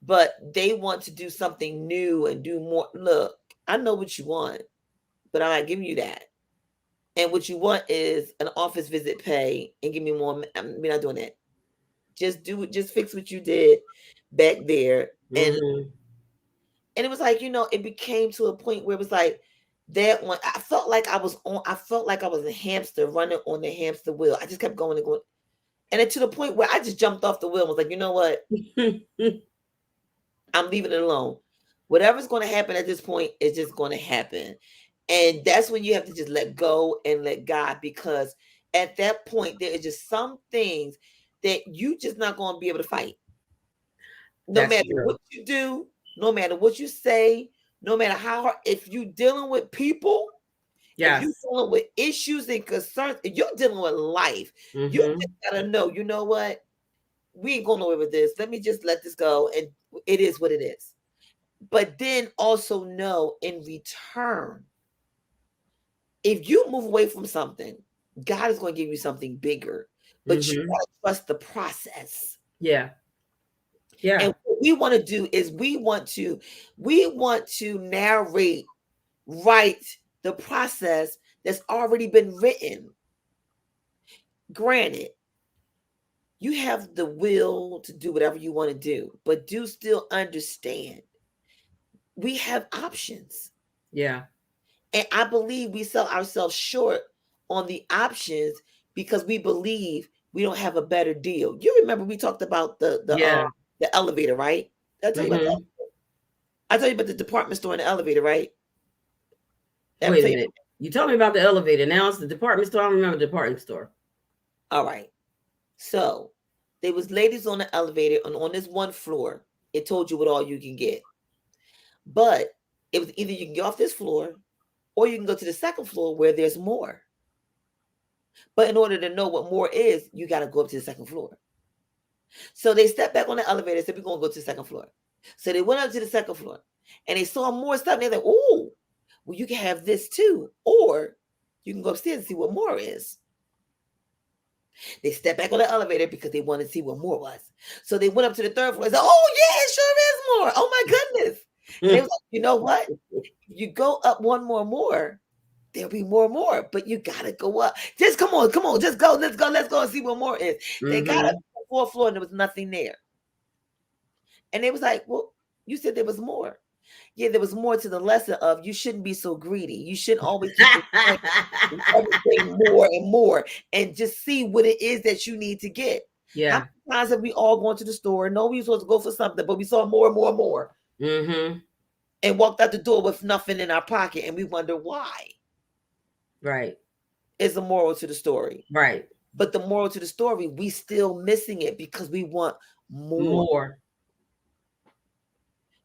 But they want to do something new and do more. Look, I know what you want, but I'm not giving you that. And what you want is an office visit pay and give me more. We're not doing that. Just fix what you did back there. And it was like, it became to a point where it was like that one. I felt like I was a hamster running on the hamster wheel. I just kept going and going. And it to the point where I just jumped off the wheel and was like, you know what? I'm leaving it alone. Whatever's going to happen at this point is just going to happen. And that's when you have to just let go and let God, because at that point, there is just some things that you just not going to be able to fight. No matter what you do, no matter what you say, no matter how hard, if you're dealing with people, if you're dealing with issues and concerns, if you're dealing with life, you just got to know, you know what? We ain't going nowhere with this. Let me just let this go. And it is what it is. But then also know in return, if you move away from something, God is going to give you something bigger. But you got to trust the process. Yeah. And what we want to do is we want to narrate, write the process that's already been written. Granted, you have the will to do whatever you want to do, but do still understand we have options. Yeah. And I believe we sell ourselves short on the options because we believe we don't have a better deal. You remember we talked about the elevator, right? I tell you about that. I tell you about the department store and the elevator, right? Wait a minute. You told me about the elevator. Now it's the department store. I don't remember the department store. All right. So there was ladies on the elevator, and on this one floor, it told you what all you can get. But it was either you can get off this floor or you can go to the second floor where there's more. But in order to know what more is, you got to go up to the second floor. So they stepped back on the elevator and said, we're going to go to the second floor. So they went up to the second floor and they saw more stuff. And they're like, oh, well, you can have this too. Or you can go upstairs and see what more is. They stepped back on the elevator because they wanted to see what more was. So they went up to the third floor and said, oh, yeah, it sure is more. Oh, my goodness. And they was like, you know what? If you go up one more, there'll be more. But you got to go up. Just come on. Just go. Let's go and see what more is. They got up to the fourth floor and there was nothing there. And they was like, well, you said there was more. Yeah, there was more to the lesson of you shouldn't be so greedy. You shouldn't always keep everything more and more and just see what it is that you need to get. Yeah. How many times have we all gone to the store? No, we were supposed to go for something, but we saw more and more and more. And walked out the door with nothing in our pocket and we wonder why. Right. Is the moral to the story. Right. But the moral to the story, we still missing it because we want more.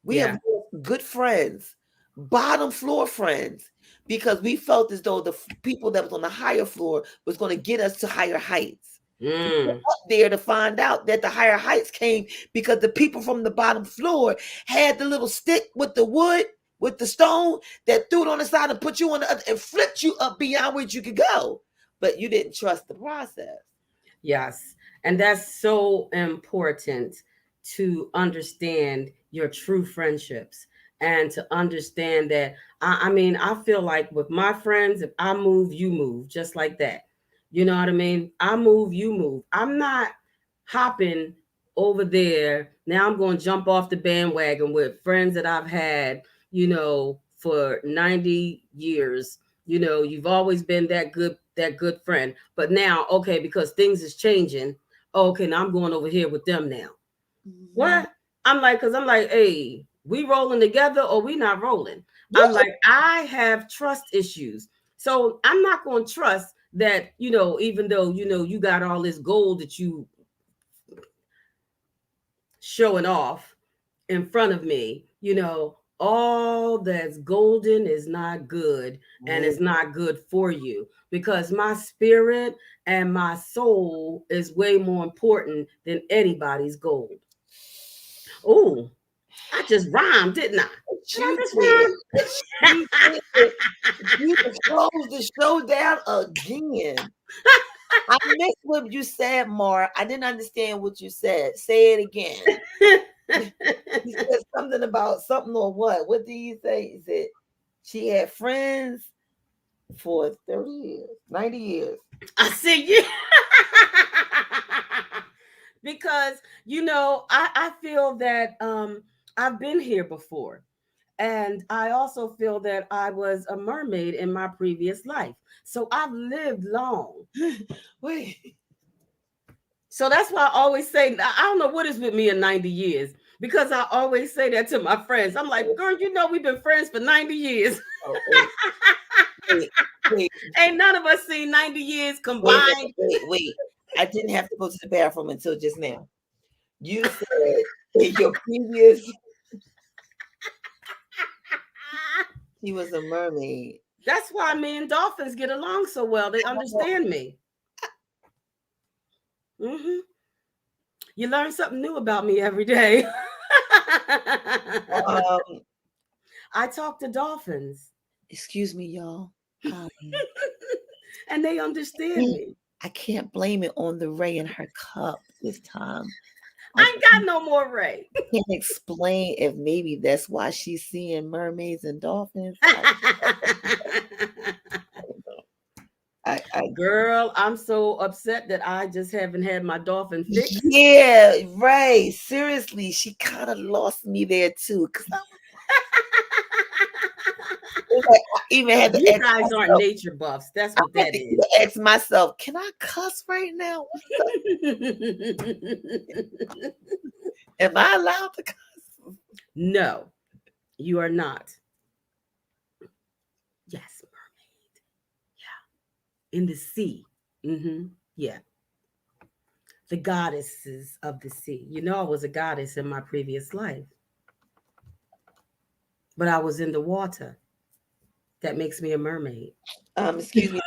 We have good friends, bottom floor friends, because we felt as though the people that was on the higher floor was going to get us to higher heights. Up there to find out that the higher heights came because the people from the bottom floor had the little stick with the wood, with the stone that threw it on the side and put you on the other and flipped you up beyond where you could go. But you didn't trust the process. Yes. And that's so important to understand your true friendships and to understand that. I mean, I feel like with my friends, if I move, you move, just like that. You know what I mean? I move, you move. I'm not hopping over there. Now I'm going to jump off the bandwagon with friends that I've had, for 90 years. You've always been that good friend. But now, okay, because things is changing. Okay, now I'm going over here with them now. What? I'm like, hey, we rolling together or we not rolling? I'm like, I have trust issues. So I'm not going to trust that, even though, you got all this gold that you showing off in front of me, all that's golden is not good and it's not good for you because my spirit and my soul is way more important than anybody's gold. Oh, I just rhymed, didn't I? You closed the show down again. I missed what you said, Mar. I didn't understand what you said. Say it again. You said something about something or what? What did you say? He said she had friends for 30 years, 90 years. I see you. Because, I feel that I've been here before. And I also feel that I was a mermaid in my previous life. So I've lived long. Wait. So that's why I always say, I don't know what is with me in 90 years. Because I always say that to my friends. I'm like, girl, we've been friends for 90 years. Oh, wait. Ain't none of us seen 90 years combined. Wait. I didn't have to go to the bathroom until just now. You said in your previous... He was a mermaid. That's why me and dolphins get along so well. They understand me. You learn something new about me every day. I talk to dolphins. Excuse me, y'all. And they understand me. I can't blame it on the Ray in her cup this time. I ain't got no more Ray. I can't explain if maybe that's why she's seeing mermaids and dolphins. Girl, I'm so upset that I just haven't had my dolphin fixed. Yeah, right. Seriously, she kind of lost me there too. I even had to you guys myself, aren't nature buffs. That's what that is. Ask myself, can I cuss right now? Am I allowed to cuss? No, you are not. Yes, mermaid. Yeah. In the sea. Yeah. The goddesses of the sea. I was a goddess in my previous life. But I was in the water. That makes me a mermaid. Excuse me,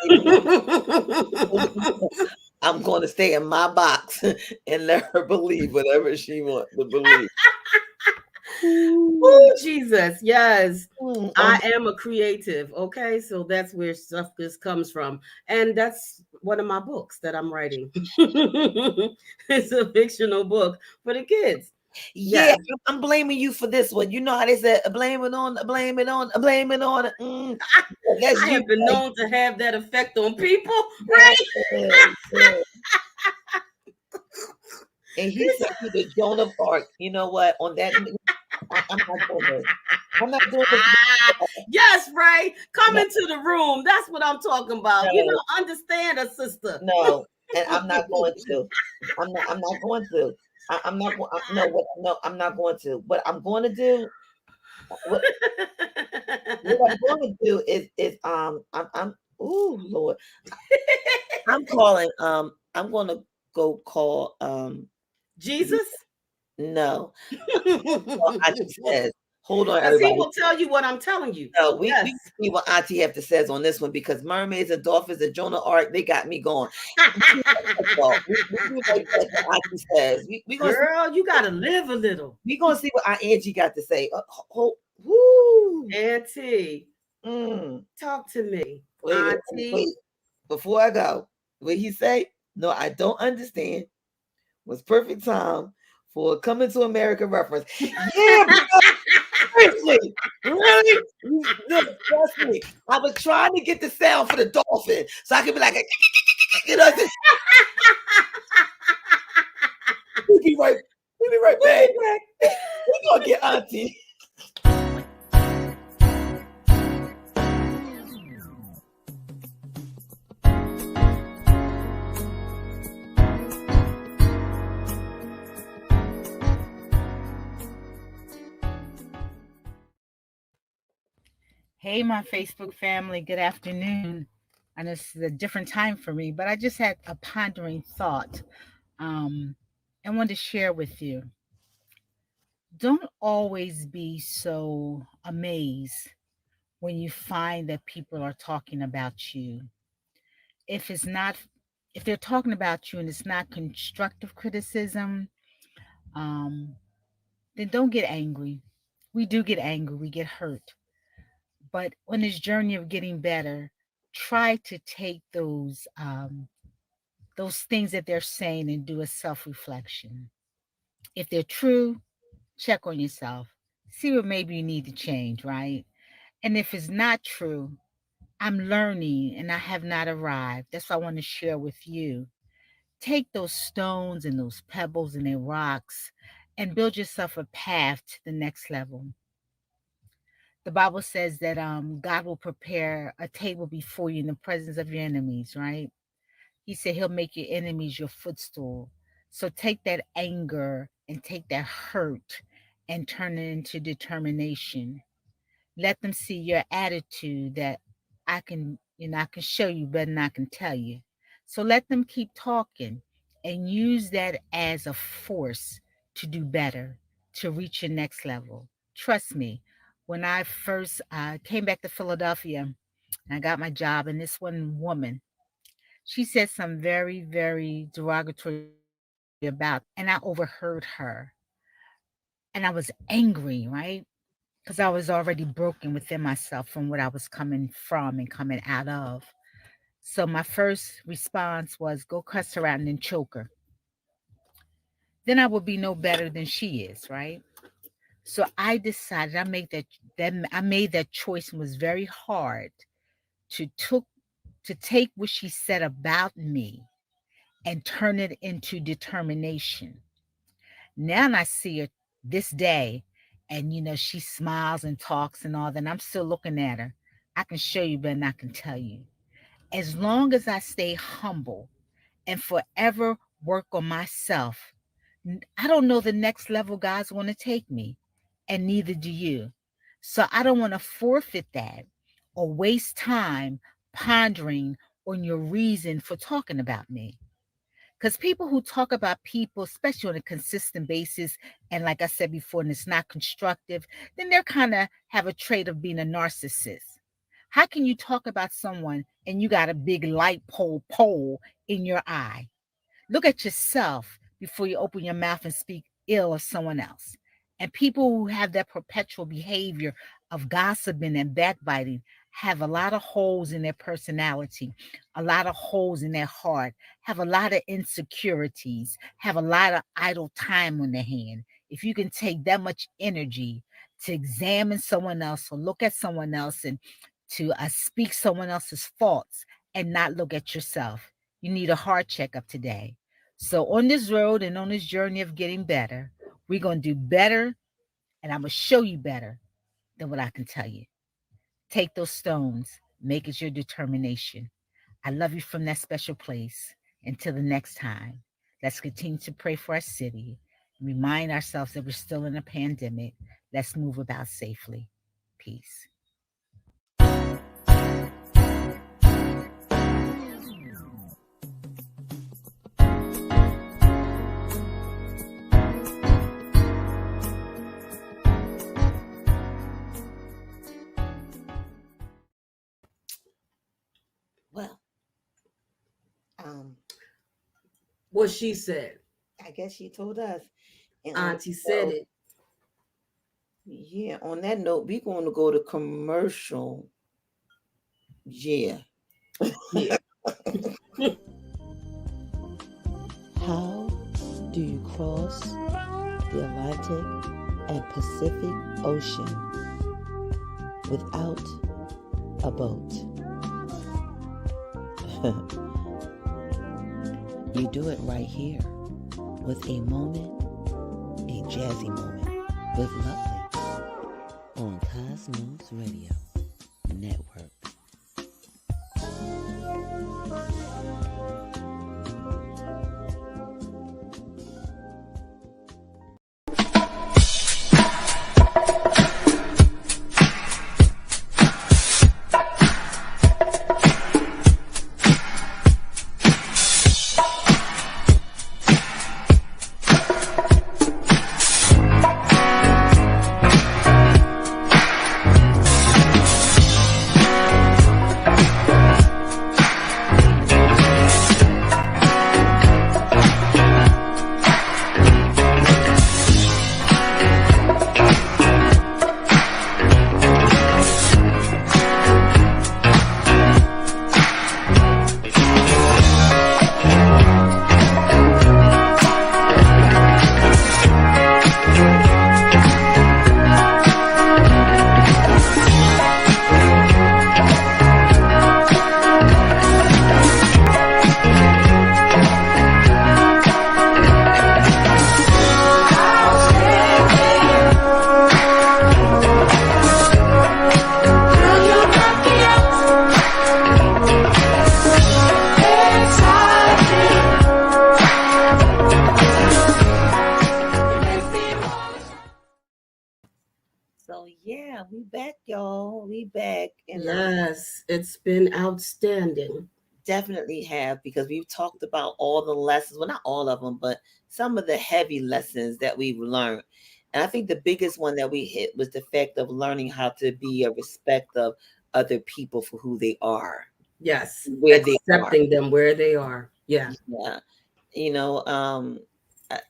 I'm going to stay in my box and let her believe whatever she wants to believe. Ooh, Oh, Jesus. Yes. on I am a creative. Okay. So that's where stuff this comes from. And that's one of my books that I'm writing. It's a fictional book for the kids. yeah, Yes. I'm blaming you for this one. You know how they said, blame it on, blame it on, blame it on. That's I you. have been known to have that effect on people, Yeah, right? yeah. And he said he the Joan of Arc. You know what? On that, I'm not doing this. I'm not doing this. Yes, right. Come No, into the room. That's what I'm talking about. You no, know, understand a sister. no. And I'm not going to. I'm not going to. I'm not. No. What? No. I'm not going to. What I'm going to do. What? What I'm going to do is. I'm. Ooh, Lord. I'm calling. I'm going to go call. Jesus. No. Well, Because Auntie says. Hold on, he everybody. will tell you what I'm telling you. No, we Yes. see what Auntie have to says on this one because mermaids and dolphins and Jonah Ark, they got me going. We do like that, y'all. We do like that, what Auntie says. We gonna see, Girl, you got to live a little. we gonna see what Aunt Angie got to say. Woo. Auntie, Mm. talk to me. Wait. Auntie. Before I go, what he say? No, I don't understand. Was perfect time for a coming to America reference. Yeah, seriously, really? Look, trust me. I was trying to get the sound for the dolphin so I could be like, you know, we'll be right, we'll be right We'll back. be back. We're gonna get Auntie. Hey, my Facebook family, good afternoon. I know this is a different time for me, but I just had a pondering thought and wanted to share with you. Don't always be so amazed when you find that people are talking about you. If it's not, if they're talking about you and it's not constructive criticism, um, then don't get angry. We do get angry, we get hurt. But on this journey of getting better, try to take those things that they're saying and do a self-reflection. If they're true, check on yourself. See what maybe you need to change, right? And if it's not true, I'm learning and I have not arrived. That's what I want to share with you. Take those stones and those pebbles and their rocks and build yourself a path to the next level. The Bible says that God will prepare a table before you in the presence of your enemies, right? He said he'll make your enemies your footstool. So take that anger and take that hurt and turn it into determination. Let them see your attitude that I can show you better than I can tell you. So let them keep talking and use that as a force to do better, to reach your next level. Trust me, when I first came back to Philadelphia and I got my job, and this one woman, she said some very, very derogatory about me, and I overheard her. And I was angry, right? Because I was already broken within myself from what I was coming from and coming out of. So my first response was go cuss her out and then choke her. Then I would be no better than she is, right? So I decided I made that choice and was very hard to took to take what she said about me and turn it into determination. Now I see her this day, and she smiles and talks and all that. And I'm still looking at her. I can show you better than I can tell you. As long as I stay humble and forever work on myself, I don't know the next level God's want to take me, and neither do you. So I don't want to forfeit that or waste time pondering on your reason for talking about me. Because people who talk about people, especially on a consistent basis, and like I said before, and it's not constructive, then they're kind of have a trait of being a narcissist. How can you talk about someone and you got a big light pole in your eye? Look at yourself before you open your mouth and speak ill of someone else. And people who have that perpetual behavior of gossiping and backbiting have a lot of holes in their personality, a lot of holes in their heart, have a lot of insecurities, have a lot of idle time on their hand. If you can take that much energy to examine someone else or look at someone else and to speak someone else's faults and not look at yourself, you need a heart checkup today. So, on this road and on this journey of getting better, we're going to do better, and I'm going to show you better than what I can tell you. Take those stones, make it your determination. I love you from that special place. Until the next time, let's continue to pray for our city, remind ourselves that we're still in a pandemic. Let's move about safely. Peace. Well, um, What she said. I guess she told us. And on Auntie said it. yeah, on that note, we're going to go to commercial. Yeah. Yeah. How do you cross the Atlantic and Pacific Ocean without a boat? You do it right here with a moment, a jazzy moment with Lovely on Cosmos Radio Network. So yeah, we back, y'all. We back, and Yes, it's been outstanding. definitely have, because we've talked about all the lessons. Well, not all of them, but some of the heavy lessons that we've learned. And I think the biggest one that we hit was the fact of learning how to be a respect of other people for who they are, Yes, where they are. accepting them where they are. Yeah. Yeah, you know,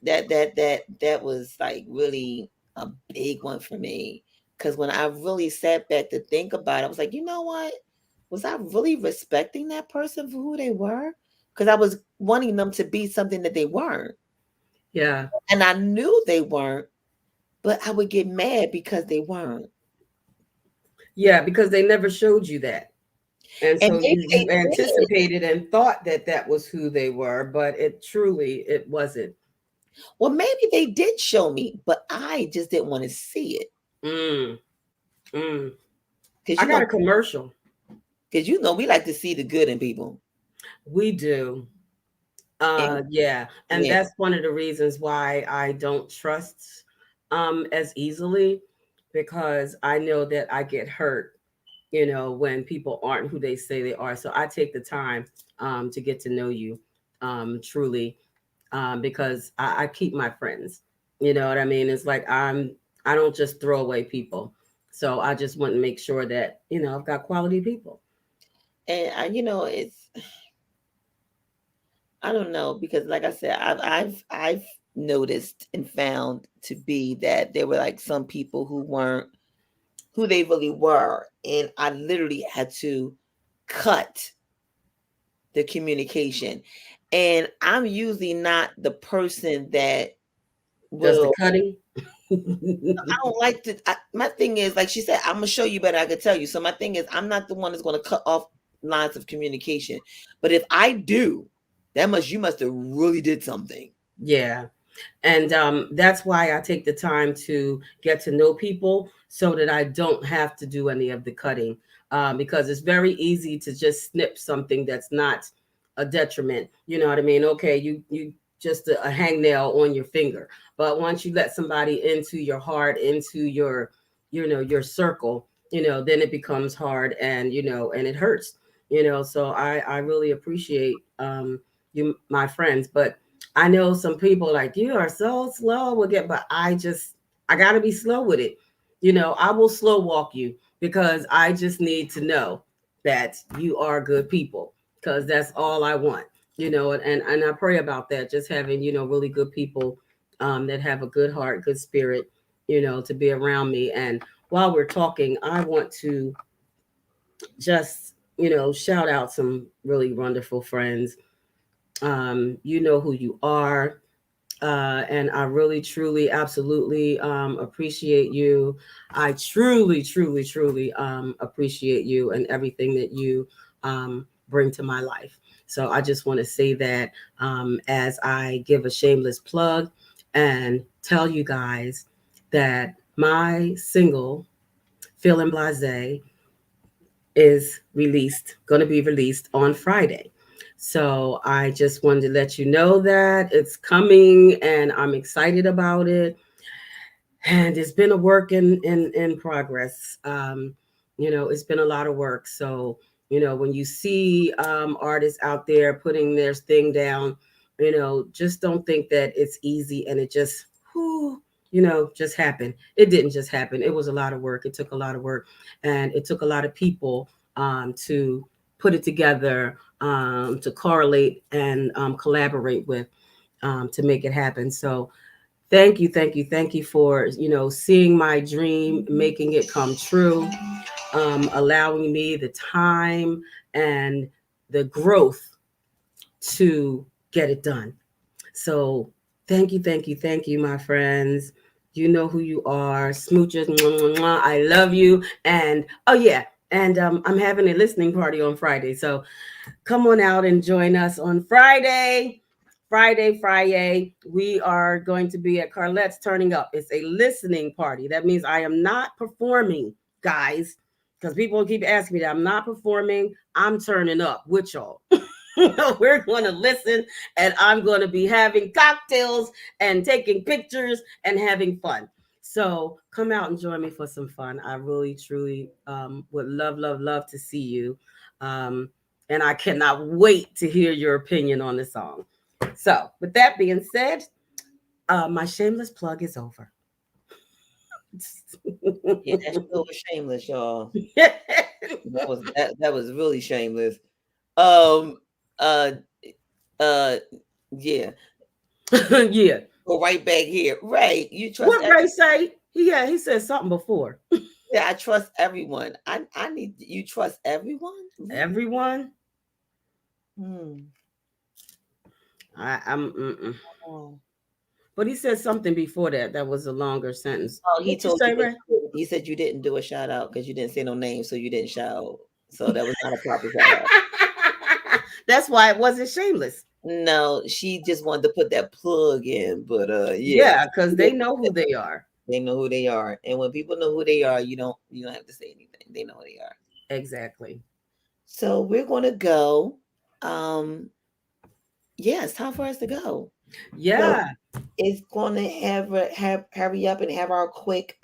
that was like really a big one for me, because when I really sat back to think about it, I was like, you know what? Was I really respecting that person for who they were? Because I was wanting them to be something that they weren't. Yeah. And I knew they weren't, but I would get mad because they weren't. Yeah, because they never showed you that. And And so maybe you they did. anticipated and thought that that was who they were, but it wasn't. Well, maybe they did show me, but I just didn't want to see it. Mm, mm. Because I got a commercial. we like to see the good in people. We do. And Yeah, and yeah, that's one of the reasons why I don't trust as easily, because I know that I get hurt, when people aren't who they say they are. So I take the time to get to know you truly, because I keep my friends. You know what I mean? It's like I don't just throw away people. So I just want to make sure that, I've got quality people. And it's, I don't know, because like I said, I've noticed and found to be that there were like some people who weren't who they really were, and I literally had to cut the communication. And I'm usually not the person that Does the will. cutting? I don't like to. My thing is, like she said, I'm gonna show you better. I could tell you. So my thing is, I'm not the one that's gonna cut off lines of communication. But if I do, you must have really did something. Yeah. And that's why I take the time to get to know people so that I don't have to do any of the cutting, because it's very easy to just snip something that's not a detriment. You know what I mean? Okay, you just a hangnail on your finger, but once you let somebody into your heart, into your circle, then it becomes hard, and and it hurts. So I really appreciate you, my friends, but I know some people like you are so slow with it, but I gotta be slow with it. I will slow walk you because I just need to know that you are good people, because that's all I want. And I pray about that, just having, really good people that have a good heart, good spirit, to be around me. And while we're talking, I want to just, shout out some really wonderful friends. You know who you are, and I really, truly, absolutely appreciate you. I truly, truly, truly appreciate you and everything that you bring to my life. So I just want to say that, as I give a shameless plug and tell you guys that my single, Feeling Blase, is going to be released on Friday. So I just wanted to let you know that it's coming and I'm excited about it. And it's been a work in progress. It's been a lot of work. So, when you see artists out there putting their thing down, just don't think that it's easy and it just, whew, just happened. It didn't just happen. It was a lot of work. It took a lot of work, and it took a lot of people to put it together, to correlate and collaborate with, to make it happen. So, thank you, thank you, thank you for seeing my dream, making it come true, allowing me the time and the growth to get it done. So thank you, thank you, thank you, my friends. You know who you are. Smooches, mwah, mwah, mwah. I love you. And oh yeah, and I'm having a listening party on Friday. So come on out and join us on Friday. Friday. We are going to be at Carlette's Turning Up. It's a listening party. That means I am not performing, guys, because people keep asking me that. I'm not performing. I'm turning up with y'all. We're going to listen, and I'm going to be having cocktails and taking pictures and having fun. So come out and join me for some fun. I really, truly would love, love, love to see you. Um, and I cannot wait to hear your opinion on the song. So, with that being said, my shameless plug is over. Yeah, that show was shameless, y'all. That was really shameless. Um, uh, yeah. Yeah. Go right back here. Right. You trust What Ray say? He said something before. yeah, I trust everyone. I need you trust everyone? Really? Everyone. Hmm. I'm. Mm-mm. Oh. But he said something before that. That was a longer sentence. Oh, he What you told you say, that Ray? he said you didn't do a shout out because you didn't say no name, so you didn't shout. So that was not a proper shout out. That's why it wasn't shameless. No, she just wanted to put that plug in, but yeah, Yeah, because they know who they are. they know who they are, and when people know who they are, you don't have to say anything. They know who they are. Exactly. So we're gonna go. Um, yeah, it's time for us to go. So Yeah. it's gonna have hurry up and have our quick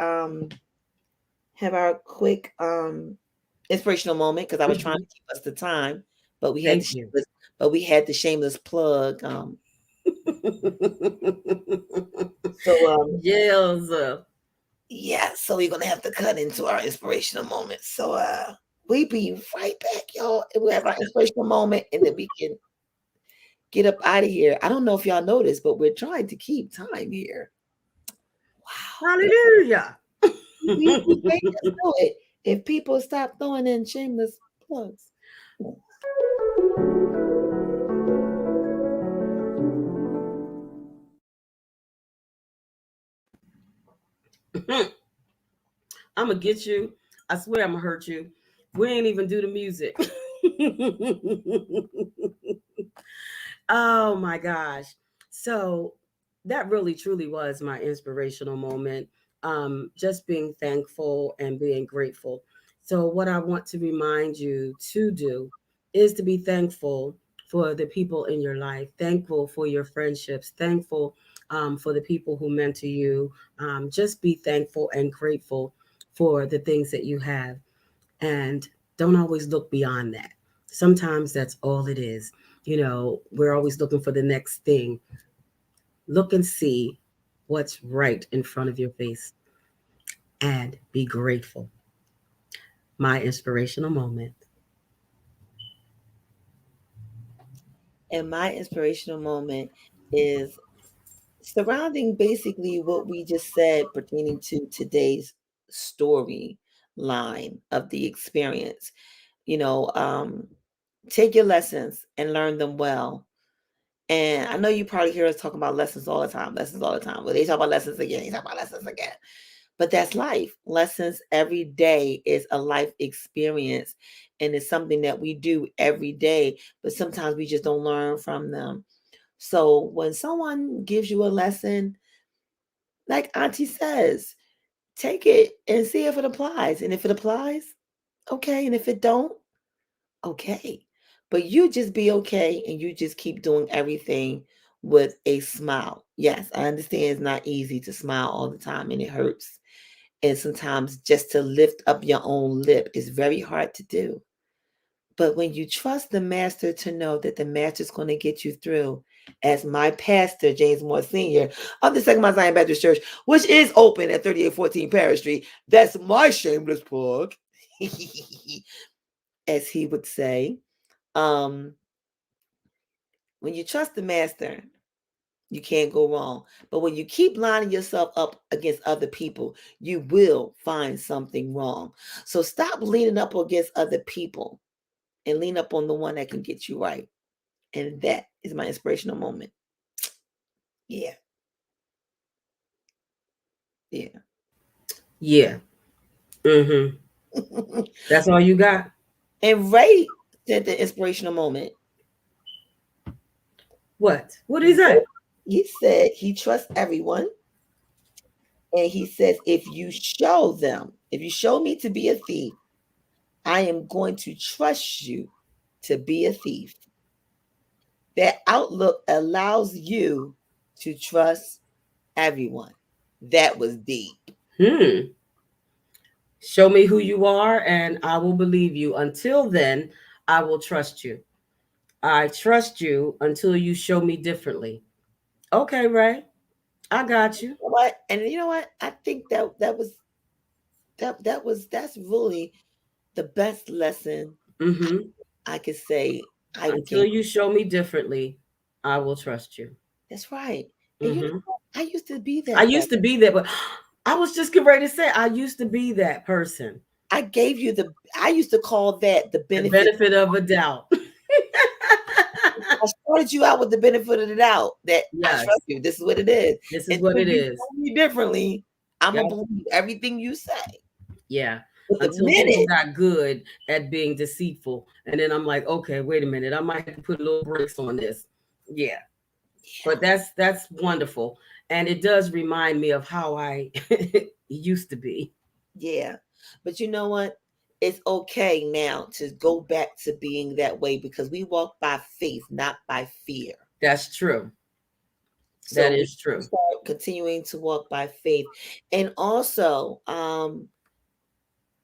inspirational moment because I was trying Mhm. to keep us the time, but Thank you. we had the shameless plug. So Yes. Yeah, so we're gonna have to cut into our inspirational moment. So we be right back, y'all. And we have our inspirational moment, and then we can get up out of here. I don't know if y'all noticed, but we're trying to keep time here. Wow. Hallelujah. We made us do it. If people stop throwing in shameless plugs. I'm gonna get you. I swear I'm gonna hurt you. We ain't even do the music. Oh my gosh. So that really truly was my inspirational moment. Just being thankful and being grateful. So, what I want to remind you to do is to be thankful for the people in your life, thankful for your friendships, thankful for the people who mentor you. Just be thankful and grateful for the things that you have. And don't always look beyond that. Sometimes that's all it is. You know, we're always looking for the next thing. Look and see what's right in front of your face and be grateful. My inspirational moment. And my inspirational moment is surrounding basically what we just said pertaining to today's story line of the experience. You know, take your lessons and learn them well. And I know you probably hear us talking about lessons all the time, lessons all the time. Well, they talk about lessons again, they talk about lessons again. But that's life. Lessons every day is a life experience. And it's something that we do every day, but sometimes we just don't learn from them. So when someone gives you a lesson, like Auntie says, take it and see if it applies. And if it applies, okay. And if it don't, okay. But you just be okay and you just keep doing everything with a smile. Yes, I understand it's not easy to smile all the time and it hurts. And sometimes just to lift up your own lip is very hard to do. But when you trust the master to know that the master's going to get you through, as my pastor, James Moore Sr. of the Second Mount Zion Baptist Church, which is open at 3814 Paris Street, that's my shameless plug, as he would say. Um, when you trust the master, you can't go wrong. But when you keep lining yourself up against other people, you will find something wrong. So stop leaning up against other people and lean up on the one that can get you right. And that is my inspirational moment. Yeah. Yeah. Yeah. Mm-hmm. That's all you got? And Ray said the inspirational moment. What? What is that? He said he trusts everyone. And he says, if you show me to be a thief, I am going to trust you to be a thief. That outlook allows you to trust everyone. That was deep. Hmm. Show me who you are and I will believe you. Until then, I will trust you. I trust you until you show me differently. Okay, Ray. I got you. What? And you know what? I think that's really the best lesson Mm-hmm. I could say I Until gave. you show me differently, I will trust you. That's right. And you know Mm-hmm. what? I used to be I that way. used to be that, but I was just getting ready to say I used to be that person. I gave you the I used to call that the The benefit. benefit of a doubt. I started you out with the benefit of the doubt that I Yes, trust you. This is what it is. this is what Until it you is. tell me differently, I'm Yep. gonna believe everything you say. Yeah. But the Until people minute, got good at being deceitful. And then I'm like, okay, wait a minute. I might have to put a little brakes on this. Yeah. But that's wonderful. And it does remind me of how I used to be. yeah. But you know what? It's okay now to go back to being that way because we walk by faith, not by fear. That's true. So That we is true. start continuing to walk by faith. And also,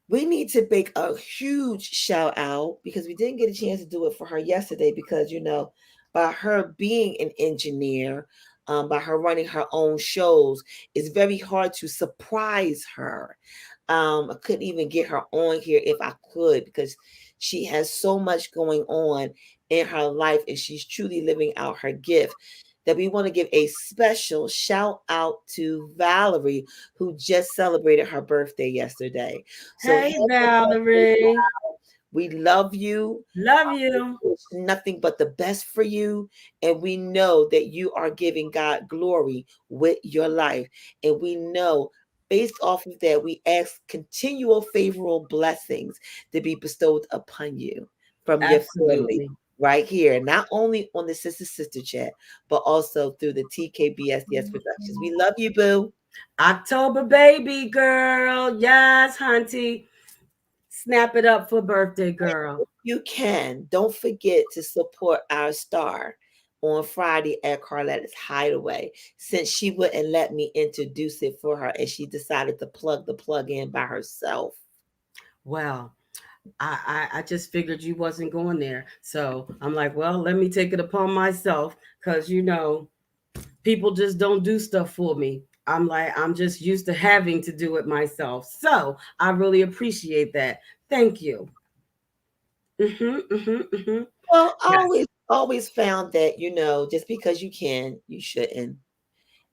we need to make a huge shout out because we didn't get a chance to do it for her yesterday because, by her being an engineer, by her running her own shows. It's very hard to surprise her. I couldn't even get her on here if I could because she has so much going on in her life and she's truly living out her gift. That we want to give a special shout out to Valerie, who just celebrated her birthday yesterday. So, Hey, happy birthday, Valerie. we love you. Love you. Wish nothing but the best for you. And we know that you are giving God glory with your life. And we know based off of that, we ask continual favorable blessings to be bestowed upon you from your family Absolutely. right here, not only on the Sister Chat, but also through the TKBSDS Productions. We love you, boo. October baby girl. Yes, hunty. Snap it up for birthday girl. You can. Don't forget to support our star on Friday at Carletta's Hideaway since she wouldn't let me introduce it for her and she decided to plug the plug in by herself. Well, I just figured you wasn't going there. So I'm like, well, let me take it upon myself because, people just don't do stuff for me. I'm like, I'm just used to having to do it myself. So I really appreciate that. Thank you. Mm-hmm. Well, I Yes. always found that, just because you can, you shouldn't.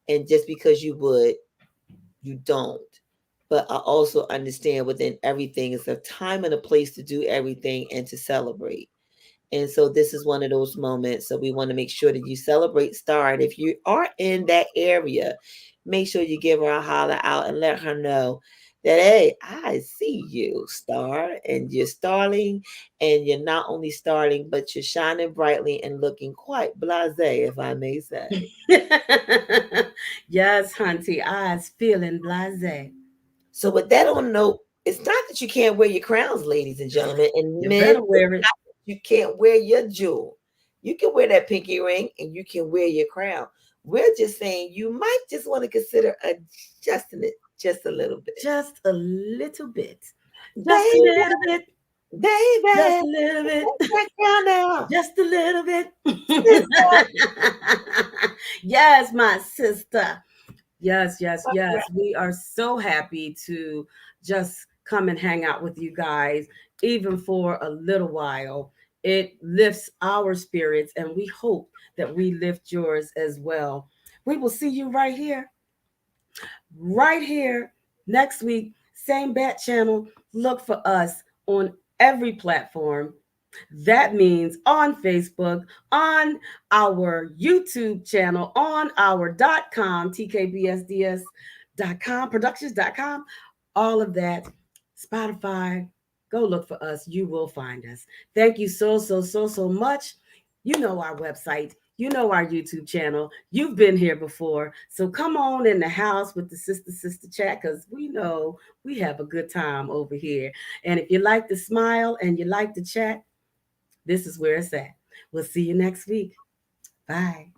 And just because you would, you don't. But I also understand within everything is a time and a place to do everything and to celebrate. And so this is one of those moments. So we want to make sure that you celebrate Star. And if you are in that area, make sure you give her a holler out and let her know that, hey, I see you, Star, and you're starling, and you're not only starling, but you're shining brightly and looking quite blasé, if I may say. Yes, hunty. I was feeling blase. So with that on note, it's not that you can't wear your crowns, ladies and gentlemen, and You men, better it's wear it. not that you can't wear your jewel. You can wear that pinky ring and you can wear your crown. We're just saying you might just want to consider adjusting it just a little bit. Just a little bit. Just a Baby, little bit. Just baby, a little bit. take that crown down. Just a little bit. Sister, Yes, my sister. Yes, yes, yes. We are so happy to just come and hang out with you guys, even for a little while. It lifts our spirits, and we hope that we lift yours as well. We will see you right here next week. Same bat channel. Look for us on every platform. That means on Facebook, on our YouTube channel, on our .com, tkbsds.com, productions.com, all of that. Spotify, go look for us. You will find us. Thank you so much. You know our website. You know our YouTube channel. You've been here before. So come on in the house with the Sister Chat because we know we have a good time over here. And if you like to smile and you like to chat, this is where it's at. We'll see you next week. Bye.